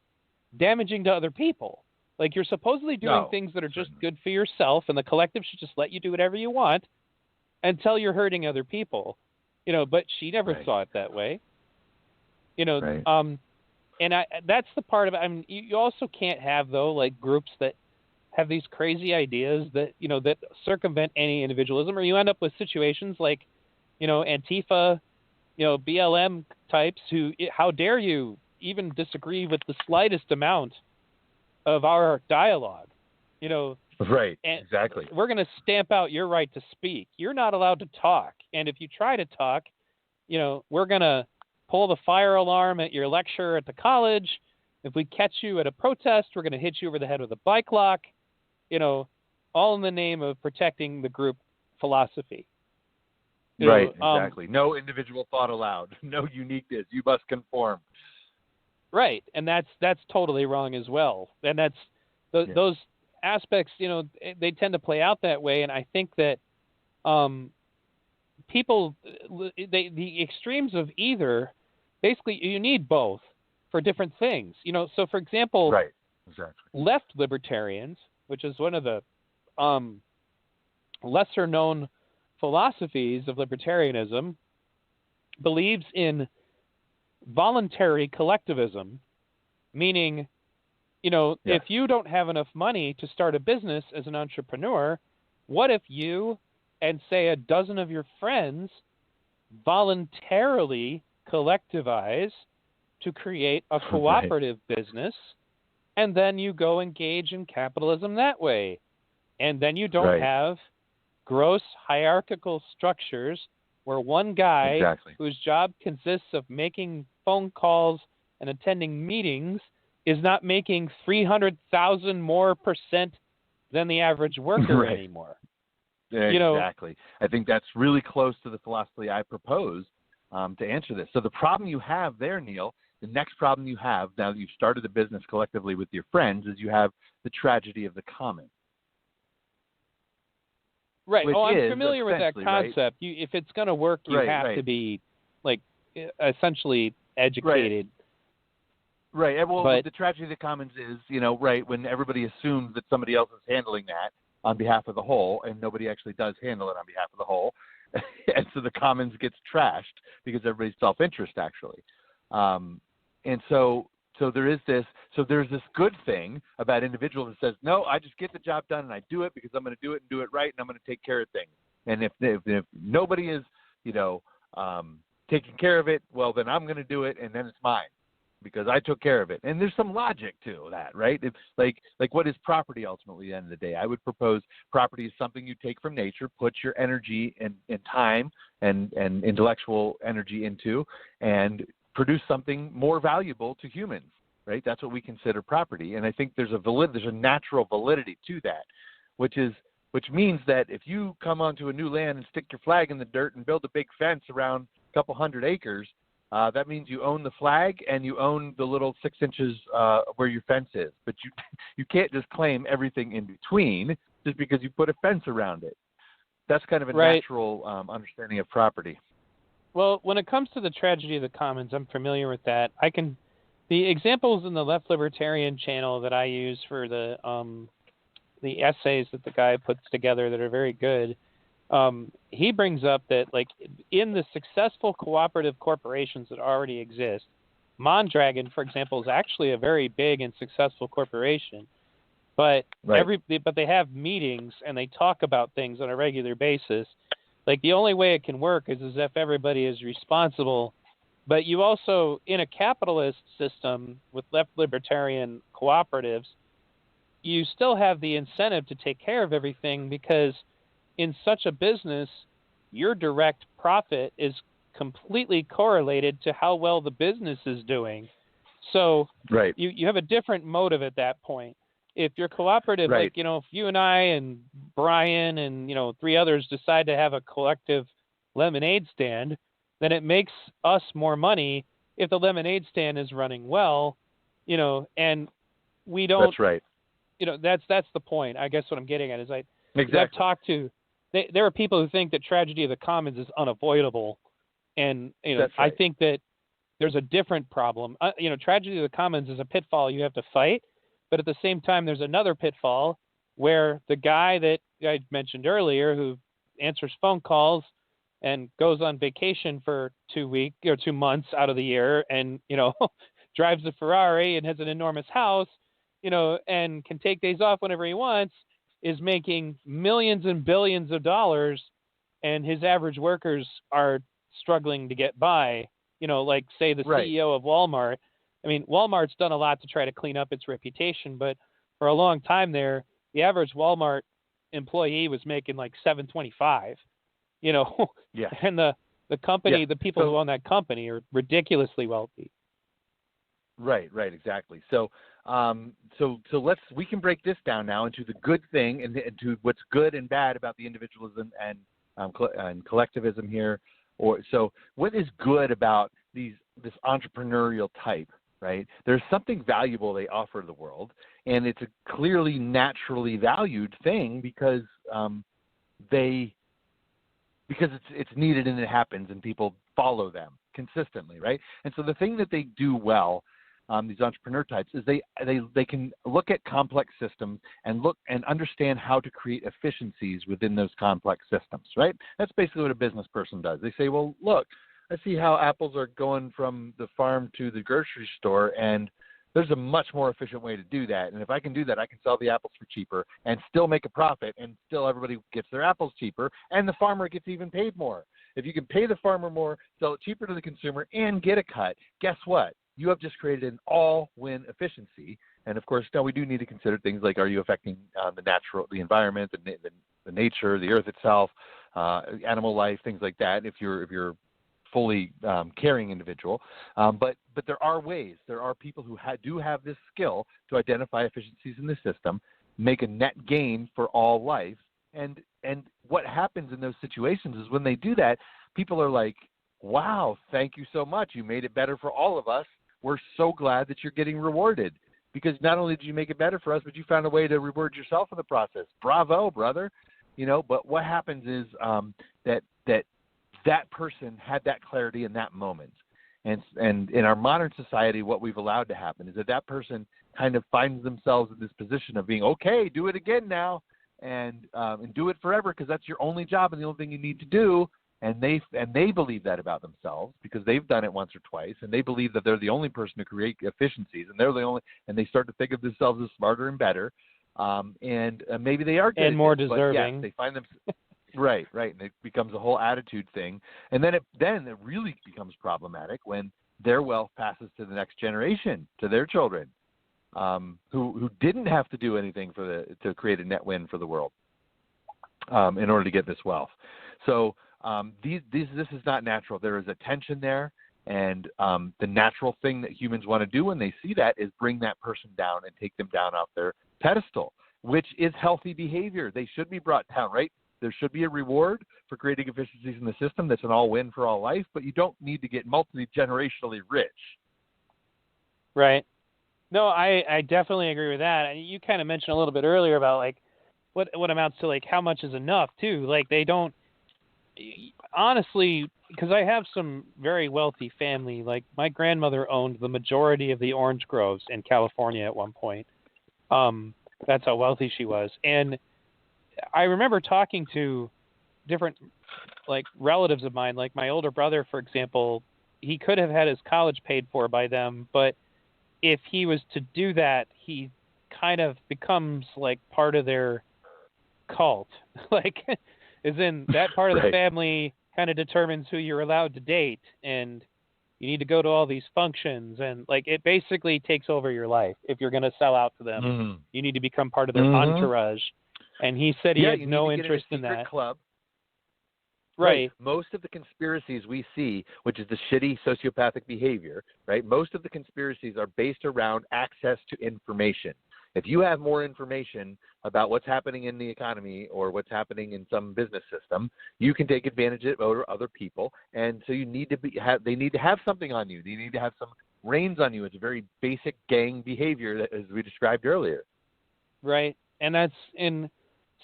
damaging to other people. Like, you're supposedly doing things that are just good for yourself, and the collective should just let you do whatever you want until you're hurting other people. But she never saw it that way. And that's the part of it. I mean, you also can't have, though, like, groups that have these crazy ideas that, that circumvent any individualism, or you end up with situations like, Antifa, BLM types who, how dare you even disagree with the slightest amount of our dialogue, Right, and exactly. We're going to stamp out your right to speak. You're not allowed to talk. And if you try to talk, we're going to pull the fire alarm at your lecture at the college. If we catch you at a protest, we're going to hit you over the head with a bike lock, all in the name of protecting the group philosophy. Right, exactly. No individual thought allowed. No uniqueness. You must conform. Right, and that's totally wrong as well. And that's those aspects, they tend to play out that way. And I think that people, the extremes of either, basically you need both for different things. So for example, Right. Exactly. left libertarians, which is one of the lesser known philosophies of libertarianism, believes in voluntary collectivism, meaning, if you don't have enough money to start a business as an entrepreneur, what if you and say a dozen of your friends voluntarily collectivize to create a cooperative business, and then you go engage in capitalism that way? And then you don't have gross hierarchical structures where one guy whose job consists of making phone calls and attending meetings is not making 300,000 more percent than the average worker anymore. Exactly. I think that's really close to the philosophy I propose to answer this. So the problem you have there, Neil, the next problem you have now that you've started a business collectively with your friends is you have the tragedy of the commons. Right. I'm familiar with that concept. If it's going to work, you have to be essentially educated. Right. Well, the tragedy of the commons is, when everybody assumes that somebody else is handling that on behalf of the whole, and nobody actually does handle it on behalf of the whole, and so the commons gets trashed because everybody's self-interest, actually. And so there is this. So there's this good thing about individuals that says, no, I just get the job done and I do it because I'm going to do it and do it right, and I'm going to take care of things. And if nobody is, taking care of it, well, then I'm going to do it, and then it's mine because I took care of it. And there's some logic to that, right? It's like what is property ultimately at the end of the day? I would propose property is something you take from nature, put your energy and time and intellectual energy into, and produce something more valuable to humans, right? That's what we consider property. And I think there's a natural validity to that, which means that if you come onto a new land and stick your flag in the dirt and build a big fence around a couple hundred acres, that means you own the flag and you own the little 6 inches where your fence is. But you can't just claim everything in between just because you put a fence around it. That's kind of a natural understanding of property. Well, when it comes to the tragedy of the commons, I'm familiar with that. The examples in the Left Libertarian channel that I use for the essays that the guy puts together that are very good, he brings up that, in the successful cooperative corporations that already exist, Mondragon, for example, is actually a very big and successful corporation. But but they have meetings and they talk about things on a regular basis. The only way it can work is if everybody is responsible. But you also, in a capitalist system with left libertarian cooperatives, you still have the incentive to take care of everything, because in such a business, your direct profit is completely correlated to how well the business is doing. So you have a different motive at that point. If you're cooperative, if you and I and Brian and, 3 others decide to have a collective lemonade stand, then it makes us more money if the lemonade stand is running well, and we don't. That's right. That's the point. I guess what I'm getting at is exactly. I've talked to, there are people who think that tragedy of the commons is unavoidable. And, I think that there's a different problem. Tragedy of the commons is a pitfall you have to fight. But at the same time, there's another pitfall where the guy that I mentioned earlier, who answers phone calls and goes on vacation for 2 weeks or 2 months out of the year, and drives a Ferrari and has an enormous house, and can take days off whenever he wants, is making millions and billions of dollars, and his average workers are struggling to get by. Say the CEO of Walmart. I mean, Walmart's done a lot to try to clean up its reputation, but for a long time there, the average Walmart employee was making $725, and the company, the people who own that company are ridiculously wealthy. Right, exactly. So we can break this down now into the good thing and into what's good and bad about the individualism and collectivism here. So what is good about this entrepreneurial type? Right? There's something valuable they offer the world, and it's a clearly naturally valued thing because they because it's needed and it happens and people follow them consistently, right? And so the thing that they do well, these entrepreneur types, is they can look at complex systems and look and understand how to create efficiencies within those complex systems, right? That's basically what a business person does. They say, well, look, I see how apples are going from the farm to the grocery store, and there's a much more efficient way to do that. And if I can do that, I can sell the apples for cheaper and still make a profit, and still everybody gets their apples cheaper, and the farmer gets even paid more. If you can pay the farmer more, sell it cheaper to the consumer, and get a cut, guess what? You have just created an all-win efficiency. And of course, now we do need to consider things like, are you affecting the environment, the nature, the earth itself, animal life, things like that. If you're fully caring individual, but there are ways. There are people who do have this skill to identify efficiencies in the system, make a net gain for all life, and what happens in those situations is when they do that, people are like, "Wow, thank you so much. You made it better for all of us. We're so glad that you're getting rewarded because not only did you make it better for us, but you found a way to reward yourself in the process. Bravo, brother." But what happens is that person had that clarity in that moment. And in our modern society, what we've allowed to happen is that person kind of finds themselves in this position of being, okay, do it again now and do it forever because that's your only job and the only thing you need to do. And they believe that about themselves because they've done it once or twice, and they believe that they're the only person to create efficiencies, and they're the only, and they start to think of themselves as smarter and better, and maybe they are good and more this, deserving. But yes, they find them right, and it becomes a whole attitude thing, and then it really becomes problematic when their wealth passes to the next generation, to their children, who didn't have to do anything to create a net win for the world in order to get this wealth. So. This is not natural. There is a tension there, and the natural thing that humans want to do when they see that is bring that person down and take them down off their pedestal, which is healthy behavior. They should be brought down, right? There should be a reward for creating efficiencies in the system that's an all-win for all life, but you don't need to get multi-generationally rich. Right. No, I definitely agree with that. You kind of mentioned a little bit earlier about like what amounts to like how much is enough too. Like they don't. Honestly, because I have some very wealthy family, like my grandmother owned the majority of the orange groves in California at one point. That's how wealthy she was. And I remember talking to different like relatives of mine, like my older brother, for example, he could have had his college paid for by them, but if he was to do that, he kind of becomes like part of their cult. Like, is in that part of the family kind of determines who you're allowed to date, and you need to go to all these functions, and like it basically takes over your life. If you're going to sell out to them, you need to become part of their entourage. And he said he had no interest in that. Club. Right. Most of the conspiracies we see, which is the shitty sociopathic behavior, right? Most of the conspiracies are based around access to information. If you have more information about what's happening in the economy or what's happening in some business system, you can take advantage of it over other people. And so you need to they need to have something on you. They need to have some reins on you. It's a very basic gang behavior that, as we described earlier. Right. And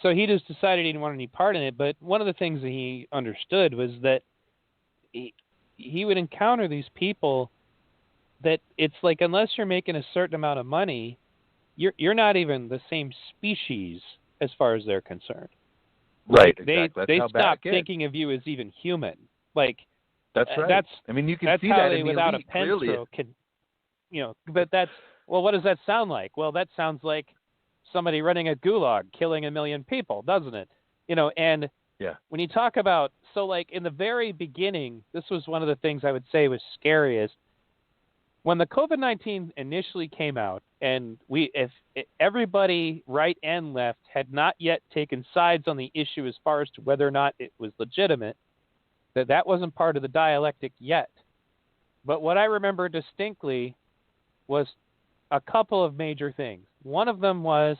so he just decided he didn't want any part in it. But one of the things that he understood was that he would encounter these people that it's like, unless you're making a certain amount of money, you're not even the same species as far as they're concerned. Right. Like exactly. they stop thinking of you as even human. Like that's right. I mean, you can see how that they, in the without elite, a pen clearly. stroke can, But that's what does that sound like? Well, that sounds like somebody running a gulag, killing 1 million people, doesn't it? And when you talk about like in the very beginning, this was one of the things I would say was scariest. When the COVID-19 initially came out, and if everybody, right and left, had not yet taken sides on the issue as far as to whether or not it was legitimate, that wasn't part of the dialectic yet. But what I remember distinctly was a couple of major things. One of them was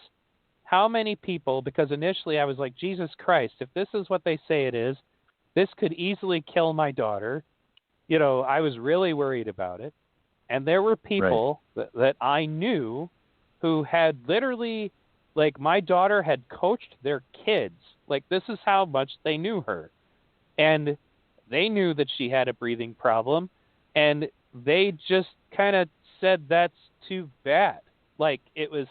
how many people, because initially I was like, Jesus Christ, if this is what they say it is, this could easily kill my daughter. I was really worried about it. And there were people that I knew who had literally, like my daughter had coached their kids. Like this is how much they knew her. And they knew that she had a breathing problem, and they just kind of said that's too bad. Like it was,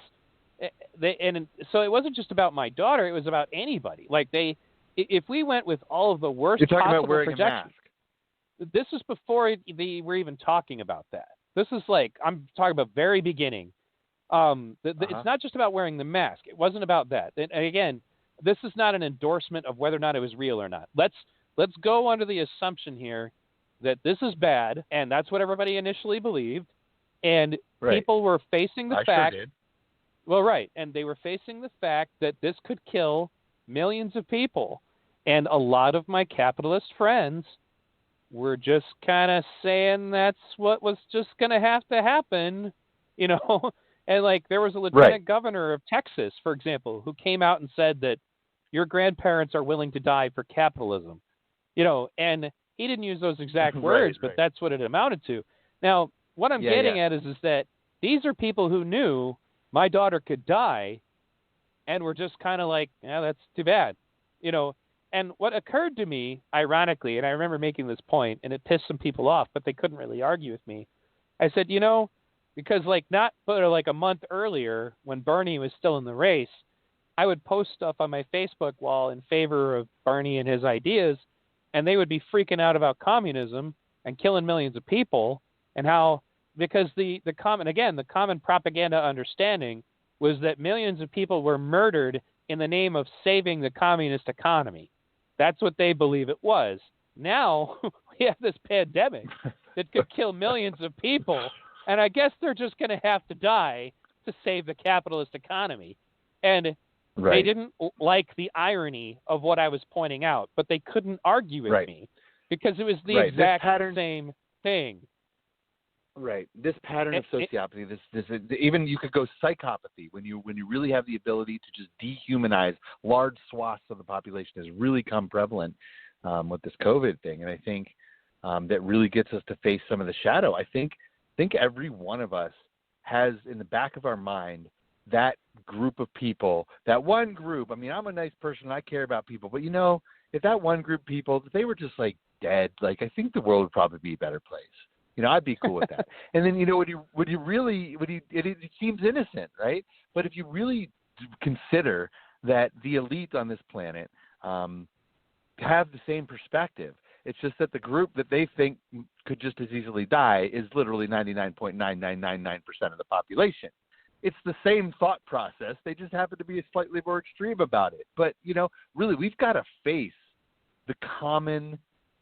and so it wasn't just about my daughter; it was about anybody. Like if we went with all of the worst You're talking possible about wearing projections, a mask. this was before they were even talking about that. This is like I'm talking about very beginning. It's not just about wearing the mask. It wasn't about that. And again, this is not an endorsement of whether or not it was real or not. Let's go under the assumption here that this is bad, and that's what everybody initially believed. And people were facing the fact. Sure did. Well, right, and they were facing the fact that this could kill millions of people, and a lot of my capitalist friends were just kind of saying that's what was just going to have to happen, you know. And like there was a lieutenant governor of Texas, for example, who came out and said that your grandparents are willing to die for capitalism, you know, and he didn't use those exact words, but that's what it amounted to. Now, what I'm getting at is that these are people who knew my daughter could die and were just kind of like, yeah, that's too bad, you know. And what occurred to me, ironically, and I remember making this point, and it pissed some people off, but they couldn't really argue with me. I said, you know, because like not but like a month earlier when Bernie was still in the race, I would post stuff on my Facebook wall in favor of Bernie and his ideas, and they would be freaking out about communism and killing millions of people, and how because the common propaganda understanding was that millions of people were murdered in the name of saving the communist economy. That's what they believe it was. Now we have this pandemic that could kill millions of people, and I guess they're just going to have to die to save the capitalist economy. And they didn't like the irony of what I was pointing out, but they couldn't argue with me because it was the exact same thing. Right. This pattern of sociopathy, this even you could go psychopathy when you really have the ability to just dehumanize large swaths of the population has really come prevalent with this COVID thing, and I think that really gets us to face some of the shadow. I think every one of us has in the back of our mind that group of people, that one group. I mean, I'm a nice person, I care about people, but you know, if that one group of people, if they were just like dead, like I think the world would probably be a better place. You know, I'd be cool with that. And then, you know, it seems innocent, right? But if you really consider that the elite on this planet have the same perspective, it's just that the group that they think could just as easily die is literally 99.9999% of the population. It's the same thought process. They just happen to be slightly more extreme about it. But, you know, really, we've got to face the common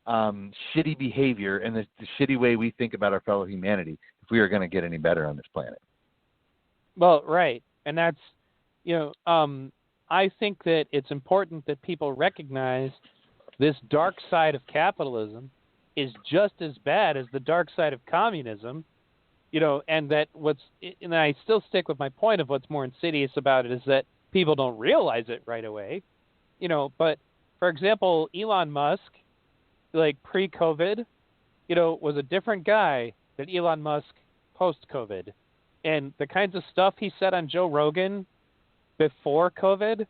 shitty behavior and the shitty way we think about our fellow humanity if we are going to get any better on this planet. Well, right. And that's, you know, I think that it's important that people recognize this dark side of capitalism is just as bad as the dark side of communism, you know, and that and I still stick with my point of what's more insidious about it is that people don't realize it right away, you know, but for example, Elon Musk, like pre-COVID, you know, was a different guy than Elon Musk post-COVID. And the kinds of stuff he said on Joe Rogan before COVID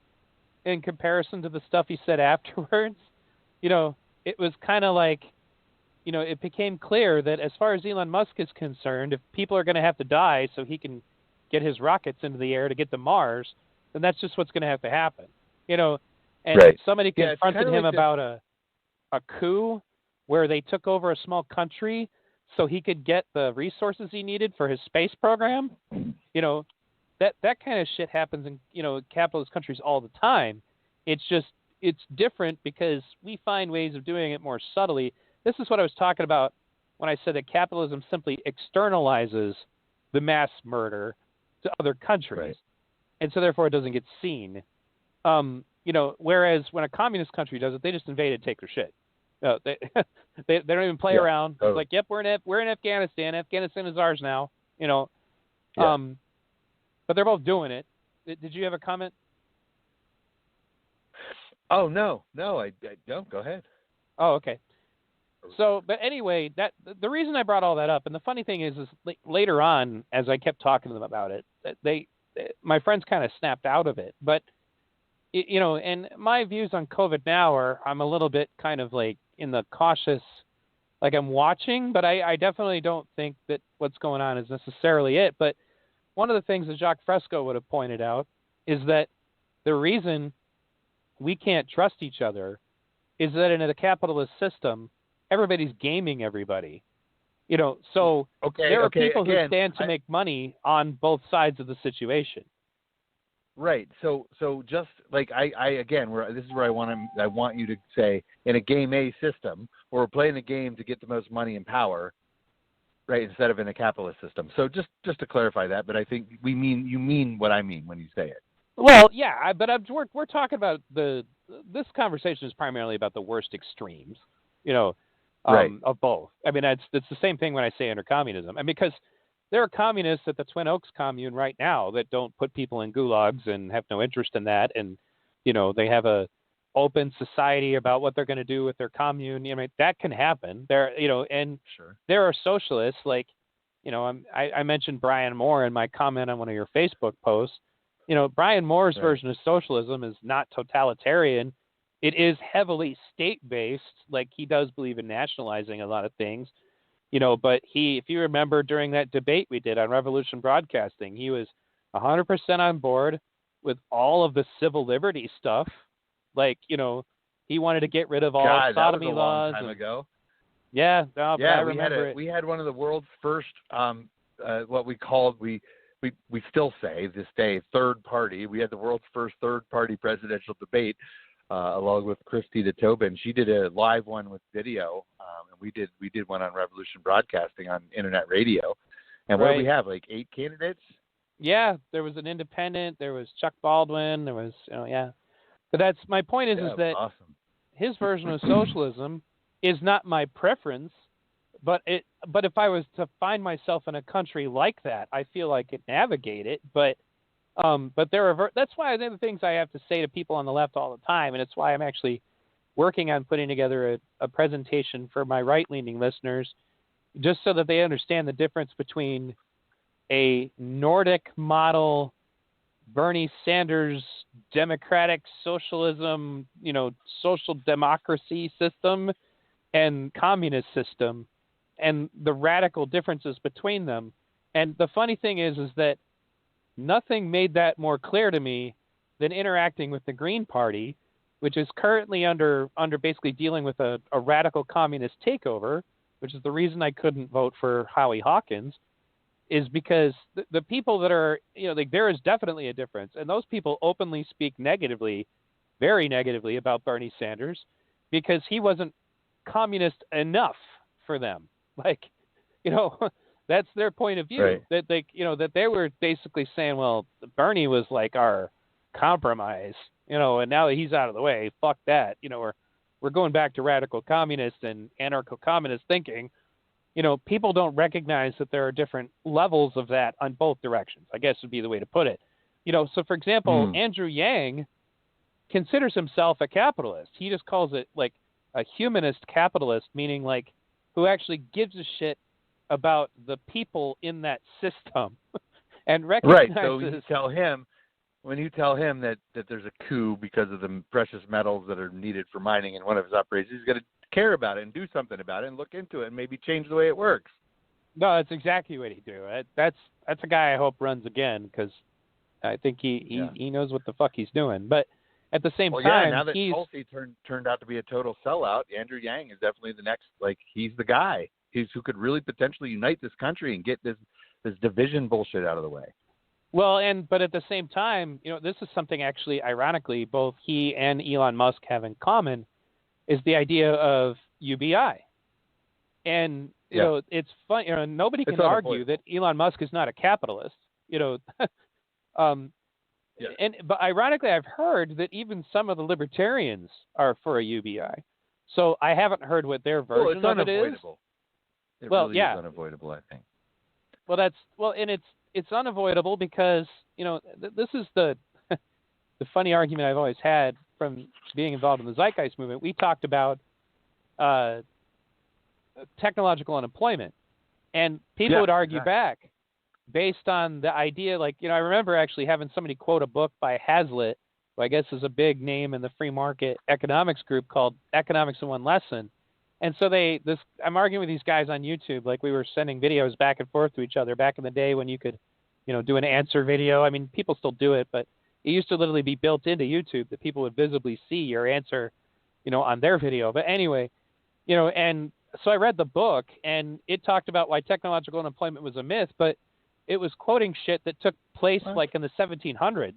in comparison to the stuff he said afterwards, you know, it was kind of like, you know, it became clear that as far as Elon Musk is concerned, if people are going to have to die so he can get his rockets into the air to get to Mars, then that's just what's going to have to happen. You know, and somebody confronted him about a coup where they took over a small country so he could get the resources he needed for his space program. You know, that kind of shit happens in, you know, capitalist countries all the time. It's just, it's different because we find ways of doing it more subtly. This is what I was talking about when I said that capitalism simply externalizes the mass murder to other countries. And so therefore it doesn't get seen. You know, whereas when a communist country does it, they just invade and take their shit. They don't even play around. It's like, yep, we're in Afghanistan. Afghanistan is ours now. You know, but they're both doing it. Did you have a comment? Oh no, I don't. Go ahead. Oh, okay. So, but anyway, that the reason I brought all that up, and the funny thing is later on, as I kept talking to them about it, my friends kind of snapped out of it. But and my views on COVID now are I'm a little bit kind of like in the cautious, like I'm watching, but I definitely don't think that what's going on is necessarily it. But one of the things that Jacques Fresco would have pointed out is that the reason we can't trust each other is that in a capitalist system, everybody's gaming everybody. So there are people who stand to make money on both sides of the situation. Right. So just like this is where I want you to say, in a game A system, where we're playing a game to get the most money and power, right, instead of in a capitalist system. So just to clarify that, but I think you mean what I mean when you say it. Well, yeah, but we're talking about this conversation is primarily about the worst extremes, right. of both. I mean, it's the same thing when I say under communism. I mean, because there are communists at the Twin Oaks commune right now that don't put people in gulags and have no interest in that, and they have a open society about what they're going to do with their commune. I mean, that can happen. And sure. There are socialists like, I mentioned Brian Moore in my comment on one of your Facebook posts. Brian Moore's right. version of socialism is not totalitarian. It is heavily state-based. Like, he does believe in nationalizing a lot of things, but if you remember during that debate we did on Revolution Broadcasting, he was 100% on board with all of the civil liberty stuff. Like, he wanted to get rid of all sodomy that was a laws. Long time ago. Yeah. No, but I remember it. We had one of the world's first, what we called, we still say this day, third party. We had the world's first third party presidential debate, along with Christina Tobin. She did a live one with video, and we did one on Revolution Broadcasting on internet radio. And what do we have, like 8 candidates? Yeah, there was an independent, there was Chuck Baldwin, there was, But that's my point is that awesome. His version of socialism is not my preference, but if I was to find myself in a country like that, I feel I could navigate it. But that's why the things I have to say to people on the left all the time, and it's why I'm actually working on putting together a presentation for my right-leaning listeners, just so that they understand the difference between a Nordic model, Bernie Sanders democratic socialism, social democracy system, and communist system, and the radical differences between them. And the funny thing is that nothing made that more clear to me than interacting with the Green Party, which is currently under basically dealing with a radical communist takeover, which is the reason I couldn't vote for Howie Hawkins, is because the people that are, there is definitely a difference. And those people openly speak negatively, very negatively about Bernie Sanders because he wasn't communist enough for them. That's their point of view. Right. That they were basically saying, well, Bernie was like our compromise, and now that he's out of the way, fuck that. We're going back to radical communist and anarcho-communist thinking. People don't recognize that there are different levels of that on both directions, I guess would be the way to put it. So for example, Andrew Yang considers himself a capitalist. He just calls it like a humanist capitalist, meaning like who actually gives a shit about the people in that system and recognizes. Right. So when you tell him that there's a coup because of the precious metals that are needed for mining in one of his operations, he's going to care about it and do something about it and look into it and maybe change the way it works. No, that's exactly what he'd do. That's a guy I hope runs again because I think he knows what the fuck he's doing. But at the same time, now that Tulsi turned out to be a total sellout, Andrew Yang is definitely the next. Like, he's the guy who could really potentially unite this country and get this division bullshit out of the way. Well, but at the same time, this is something actually, ironically, both he and Elon Musk have in common, is the idea of UBI. And it's fun. Nobody can argue that Elon Musk is not a capitalist. But ironically, I've heard that even some of the libertarians are for a UBI. So I haven't heard what their version of it is. It really is unavoidable, I think. And it's unavoidable because this is the funny argument I've always had from being involved in the Zeitgeist movement. We talked about technological unemployment, and people would argue back based on the idea. I remember actually having somebody quote a book by Hazlitt, who I guess is a big name in the free market economics group called Economics in One Lesson. And so I'm arguing with these guys on YouTube, like we were sending videos back and forth to each other back in the day when you could, do an answer video. I mean, people still do it, but it used to literally be built into YouTube that people would visibly see your answer, on their video. But anyway, and so I read the book, and it talked about why technological unemployment was a myth, but it was quoting shit that took place like in the 1700s.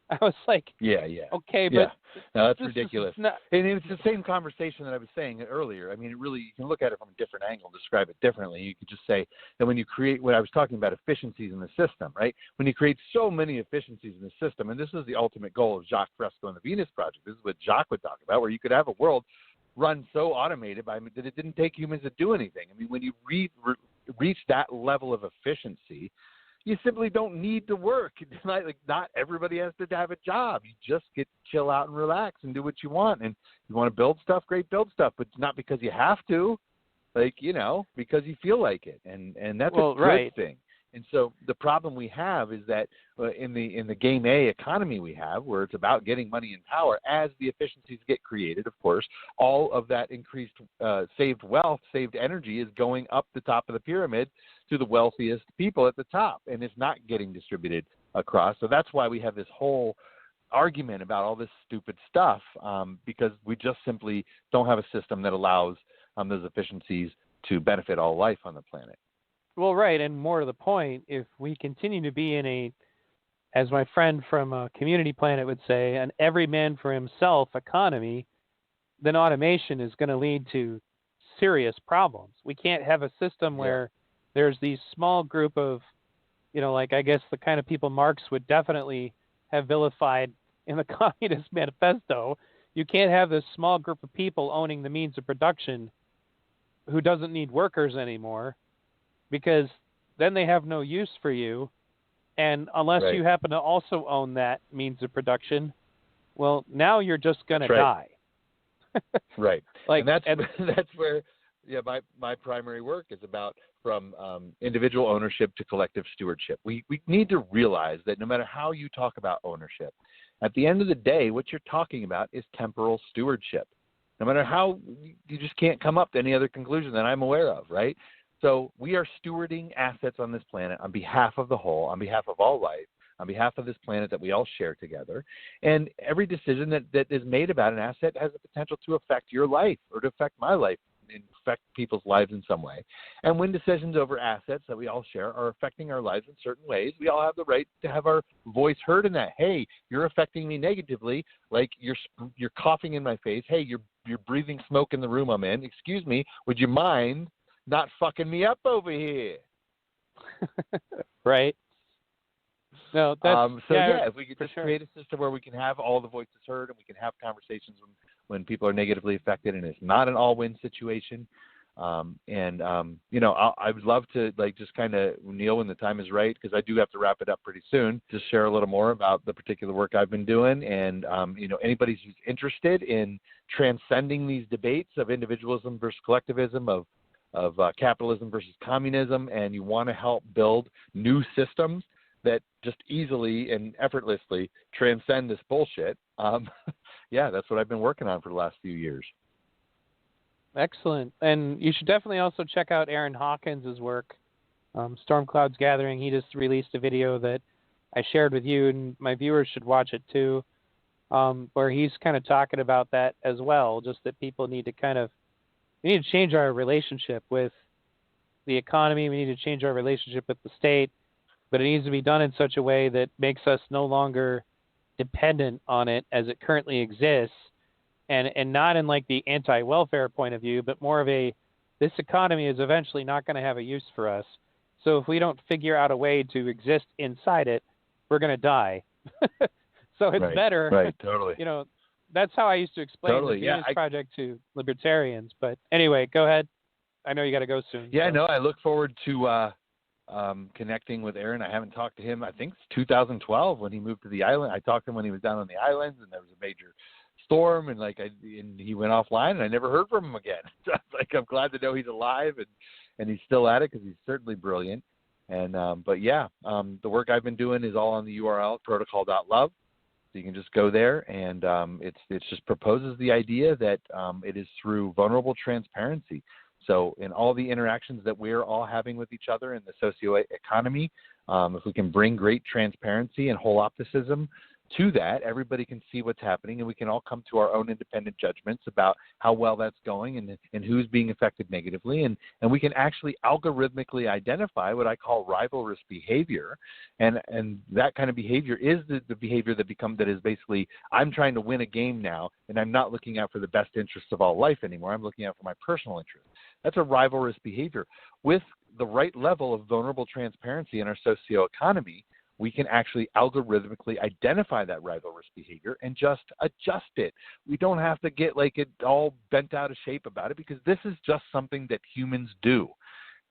I was like, okay, but no, that's ridiculous. And it's the same conversation that I was saying earlier. I mean, you can look at it from a different angle, describe it differently. You could just say that when I was talking about efficiencies in the system, right? When you create so many efficiencies in the system, and this is the ultimate goal of Jacques Fresco and the Venus Project. This is what Jacques would talk about, where you could have a world run so automated that it didn't take humans to do anything. I mean, when you reach that level of efficiency, you simply don't need to work. Not everybody has to have a job. You just get to chill out and relax and do what you want. And you want to build stuff, great, build stuff, but not because you have to, because you feel like it. And that's a good thing. And so the problem we have is that in the game A economy we have, where it's about getting money and power, as the efficiencies get created, of course, all of that increased saved wealth, saved energy is going up the top of the pyramid to the wealthiest people at the top, and it's not getting distributed across. So that's why we have this whole argument about all this stupid stuff, because we just simply don't have a system that allows those efficiencies to benefit all life on the planet. Well, right, and more to the point, if we continue to be in a, as my friend from Community Planet would say, an every man for himself economy, then automation is going to lead to serious problems. We can't have a system where there's these small group of, I guess the kind of people Marx would definitely have vilified in the Communist Manifesto. You can't have this small group of people owning the means of production who doesn't need workers anymore, because then they have no use for you. And unless you happen to also own that means of production, well, now you're just going to die. Right. And that's where my primary work is about, from individual ownership to collective stewardship. We need to realize that no matter how you talk about ownership, at the end of the day, what you're talking about is temporal stewardship. No matter how, you just can't come up to any other conclusion that I'm aware of, right? So we are stewarding assets on this planet on behalf of the whole, on behalf of all life, on behalf of this planet that we all share together. And every decision that is made about an asset has the potential to affect your life or to affect my life and affect people's lives in some way. And when decisions over assets that we all share are affecting our lives in certain ways, we all have the right to have our voice heard in that. Hey, you're affecting me negatively, like you're coughing in my face. Hey, you're breathing smoke in the room I'm in. Excuse me, would you mind not fucking me up over here? Right. No, that's if we could just create a system where we can have all the voices heard and we can have conversations when people are negatively affected, and it's not an all-win situation. I would love to just kind of, Neil, when the time is right, because I do have to wrap it up pretty soon, just share a little more about the particular work I've been doing. And, anybody who's interested in transcending these debates of individualism versus collectivism, of capitalism versus communism, and you want to help build new systems that just easily and effortlessly transcend this bullshit, that's what I've been working on for the last few years. Excellent. And you should definitely also check out Aaron Hawkins' work, Storm Clouds Gathering. He just released a video that I shared with you, and my viewers should watch it too, where he's kind of talking about that as well, just that people need to we need to change our relationship with the economy. We need to change our relationship with the state, but it needs to be done in such a way that makes us no longer dependent on it as it currently exists, and not in the anti-welfare point of view, but more of this economy is eventually not going to have a use for us. So if we don't figure out a way to exist inside it, we're going to die. So it's better. Right, totally. That's how I used to explain the Venus Project to libertarians. But anyway, go ahead. I know you got to go soon. Yeah, no, I look forward to connecting with Aaron. I haven't talked to him, I think, 2012 when he moved to the island. I talked to him when he was down on the islands, and there was a major storm, and he went offline, and I never heard from him again. So I'm glad to know he's alive and he's still at it, because he's certainly brilliant. And the work I've been doing is all on the URL protocol.love. So you can just go there, and it just proposes the idea that it is through vulnerable transparency. So in all the interactions that we're all having with each other in the socio-economy, if we can bring great transparency and holopticism to that, everybody can see what's happening, and we can all come to our own independent judgments about how well that's going and who's being affected negatively. And we can actually algorithmically identify what I call rivalrous behavior. And that kind of behavior is the behavior that is basically, I'm trying to win a game now, and I'm not looking out for the best interests of all life anymore. I'm looking out for my personal interests. That's a rivalrous behavior. With the right level of vulnerable transparency in our socio-economy, we can actually algorithmically identify that rivalrous behavior and just adjust it. We don't have to get like it all bent out of shape about it, because this is just something that humans do.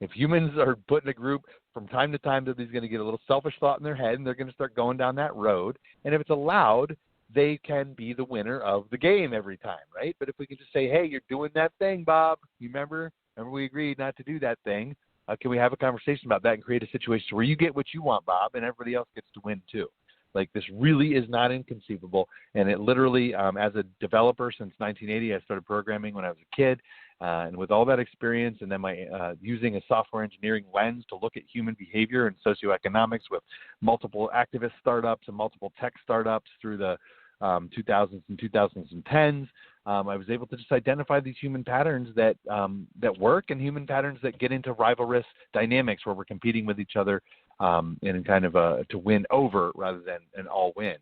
If humans are put in a group, from time to time, they're going to get a little selfish thought in their head, and they're going to start going down that road. And if it's allowed, they can be the winner of the game every time, right? But if we can just say, hey, you're doing that thing, Bob. You remember we agreed not to do that thing. Can we have a conversation about that and create a situation where you get what you want, Bob, and everybody else gets to win too? Like, this really is not inconceivable. And it literally, as a developer since 1980, I started programming when I was a kid. And with all that experience, and then my using a software engineering lens to look at human behavior and socioeconomics with multiple activist startups and multiple tech startups through the 2000s and 2010s, I was able to just identify these human patterns that work, and human patterns that get into rivalrous dynamics where we're competing with each other in kind of to win over rather than an all win.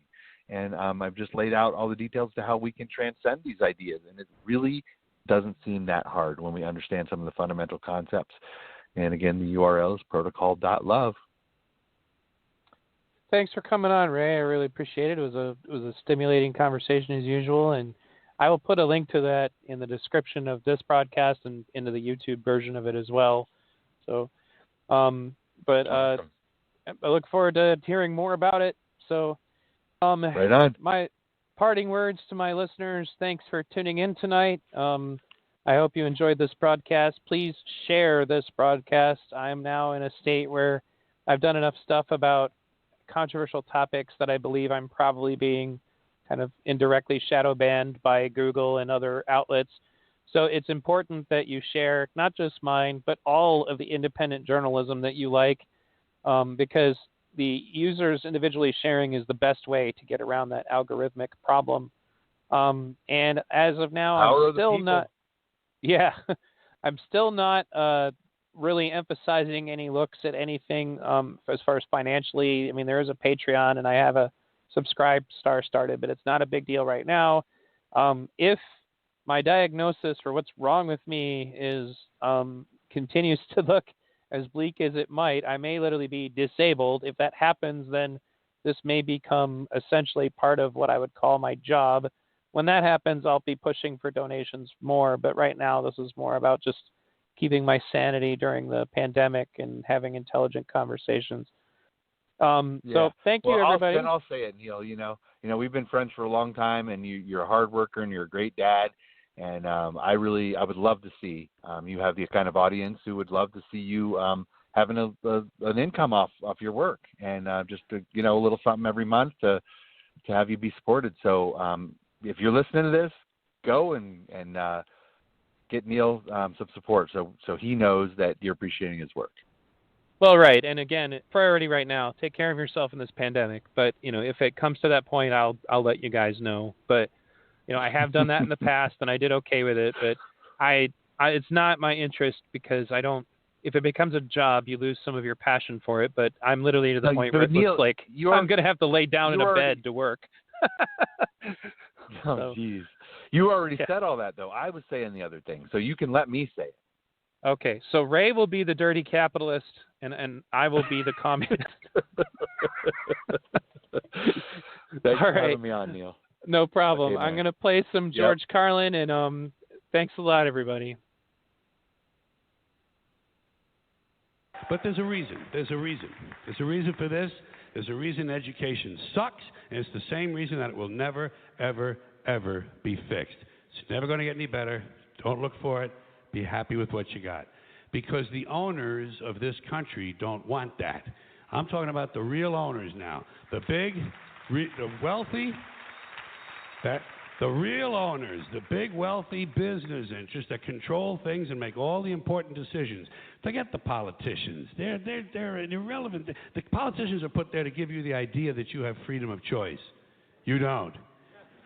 And I've just laid out all the details to how we can transcend these ideas, and it really doesn't seem that hard when we understand some of the fundamental concepts. And again, the URL is protocol.love. Thanks for coming on, Ray. I really appreciate it. It was a stimulating conversation as usual, and I will put a link to that in the description of this broadcast and into the YouTube version of it as well. So, but I look forward to hearing more about it. So, right on. My parting words to my listeners: thanks for tuning in tonight. I hope you enjoyed this broadcast. Please share this broadcast. I am now in a state where I've done enough stuff about controversial topics that I believe I'm probably being kind of indirectly shadow banned by Google and other outlets. So it's important that you share not just mine, but all of the independent journalism that you like, because the users individually sharing is the best way to get around that algorithmic problem. And as of now, I'm still not really emphasizing any looks at anything as far as financially. I mean, there is a Patreon, and I have a subscribe star started, but it's not a big deal right now. If my diagnosis for what's wrong with me is continues to look as bleak as it might, I may literally be disabled. If that happens, then this may become essentially part of what I would call my job. When that happens, I'll be pushing for donations more, but right now this is more about just keeping my sanity during the pandemic and having intelligent conversations. So thank you, everybody. I'll say it, Neil. You know, we've been friends for a long time, and you're a hard worker and you're a great dad. And I would love to see you have the kind of audience who would love to see you having an income off your work, and just a little something every month to have you be supported. So if you're listening to this, go and get Neil some support so he knows that you're appreciating his work. Well, right. And again, priority right now, take care of yourself in this pandemic. But, if it comes to that point, I'll let you guys know. But, I have done that in the past, and I did okay with it. But it's not my interest, because if it becomes a job, you lose some of your passion for it. But I'm literally to the point where it looks like I'm going to have to lay down in a bed to work. Oh, jeez. You already said all that, though. I was saying the other thing, so you can let me say it. Okay, so Ray will be the dirty capitalist, and I will be the communist. Thanks for having me on, Neil. No problem. Okay, I'm going to play some George Carlin, and thanks a lot, everybody. But there's a reason. There's a reason for this. There's a reason education sucks, and it's the same reason that it will never, ever, ever be fixed. It's never going to get any better. Don't look for it. Be happy with what you got. Because the owners of this country don't want that. I'm talking about the real owners now. The big, the wealthy, That the real owners, the big wealthy business interests that control things and make all the important decisions. Forget the politicians. They're irrelevant. The politicians are put there to give you the idea that you have freedom of choice. You don't.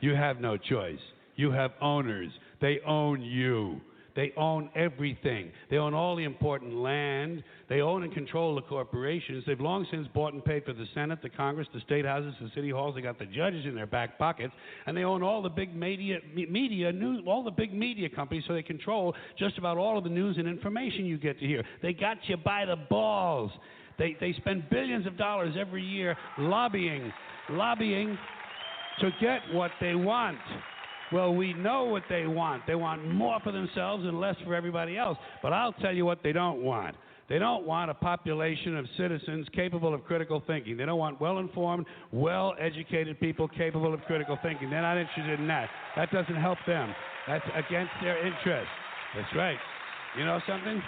You have no choice. You have owners. They own you. They own everything. They own all the important land. They own and control the corporations. They've long since bought and paid for the Senate, the Congress, the state houses, the city halls. They got the judges in their back pockets, and they own all the big media news, all the big media companies. So they control just about all of the news and information you get to hear. They got you by the balls. They spend billions of dollars every year lobbying to get what they want. Well, we know what they want. They want more for themselves and less for everybody else. But I'll tell you what they don't want. They don't want a population of citizens capable of critical thinking. They don't want well-informed, well-educated people capable of critical thinking. They're not interested in that. That doesn't help them. That's against their interest. That's right. You know something?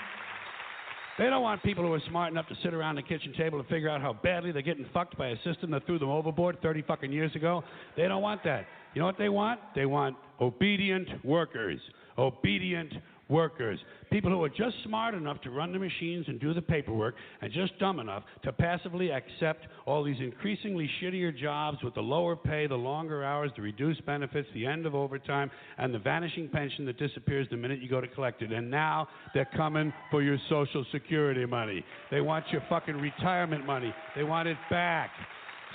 They don't want people who are smart enough to sit around the kitchen table and figure out how badly they're getting fucked by a system that threw them overboard 30 fucking years ago. They don't want that. You know what they want? They want obedient workers. Obedient workers. People who are just smart enough to run the machines and do the paperwork and just dumb enough to passively accept all these increasingly shittier jobs with the lower pay, the longer hours, the reduced benefits, the end of overtime, and the vanishing pension that disappears the minute you go to collect it. And now they're coming for your Social Security money. They want your fucking retirement money. They want it back,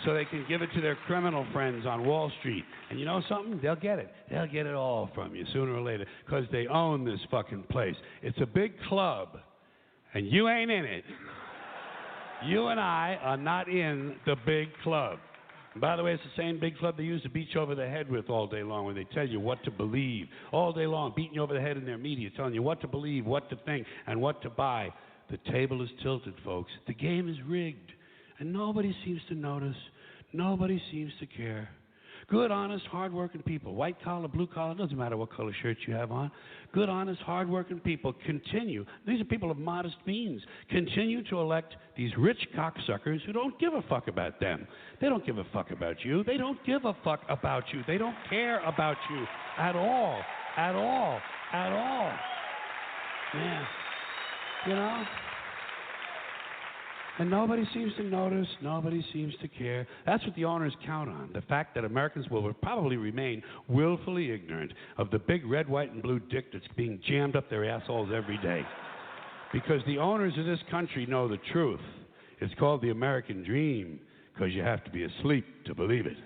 so they can give it to their criminal friends on Wall Street. And you know something? They'll get it. They'll get it all from you sooner or later because they own this fucking place. It's a big club, and you ain't in it. You and I are not in the big club. And by the way, it's the same big club they use to beat you over the head with all day long when they tell you what to believe. All day long, beating you over the head in their media, telling you what to believe, what to think, and what to buy. The table is tilted, folks. The game is rigged. And nobody seems to notice. Nobody seems to care. Good, honest, hard-working people, white collar, blue collar, doesn't matter what color shirt you have on. Good, honest, hard-working people continue. These are people of modest means. Continue to elect these rich cocksuckers who don't give a fuck about them. They don't give a fuck about you. They don't give a fuck about you. They don't care about you at all. At all. At all. Yeah. You know? And nobody seems to notice, nobody seems to care. That's what the owners count on, the fact that Americans will probably remain willfully ignorant of the big red, white, and blue dick that's being jammed up their assholes every day. Because the owners of this country know the truth. It's called the American dream, because you have to be asleep to believe it.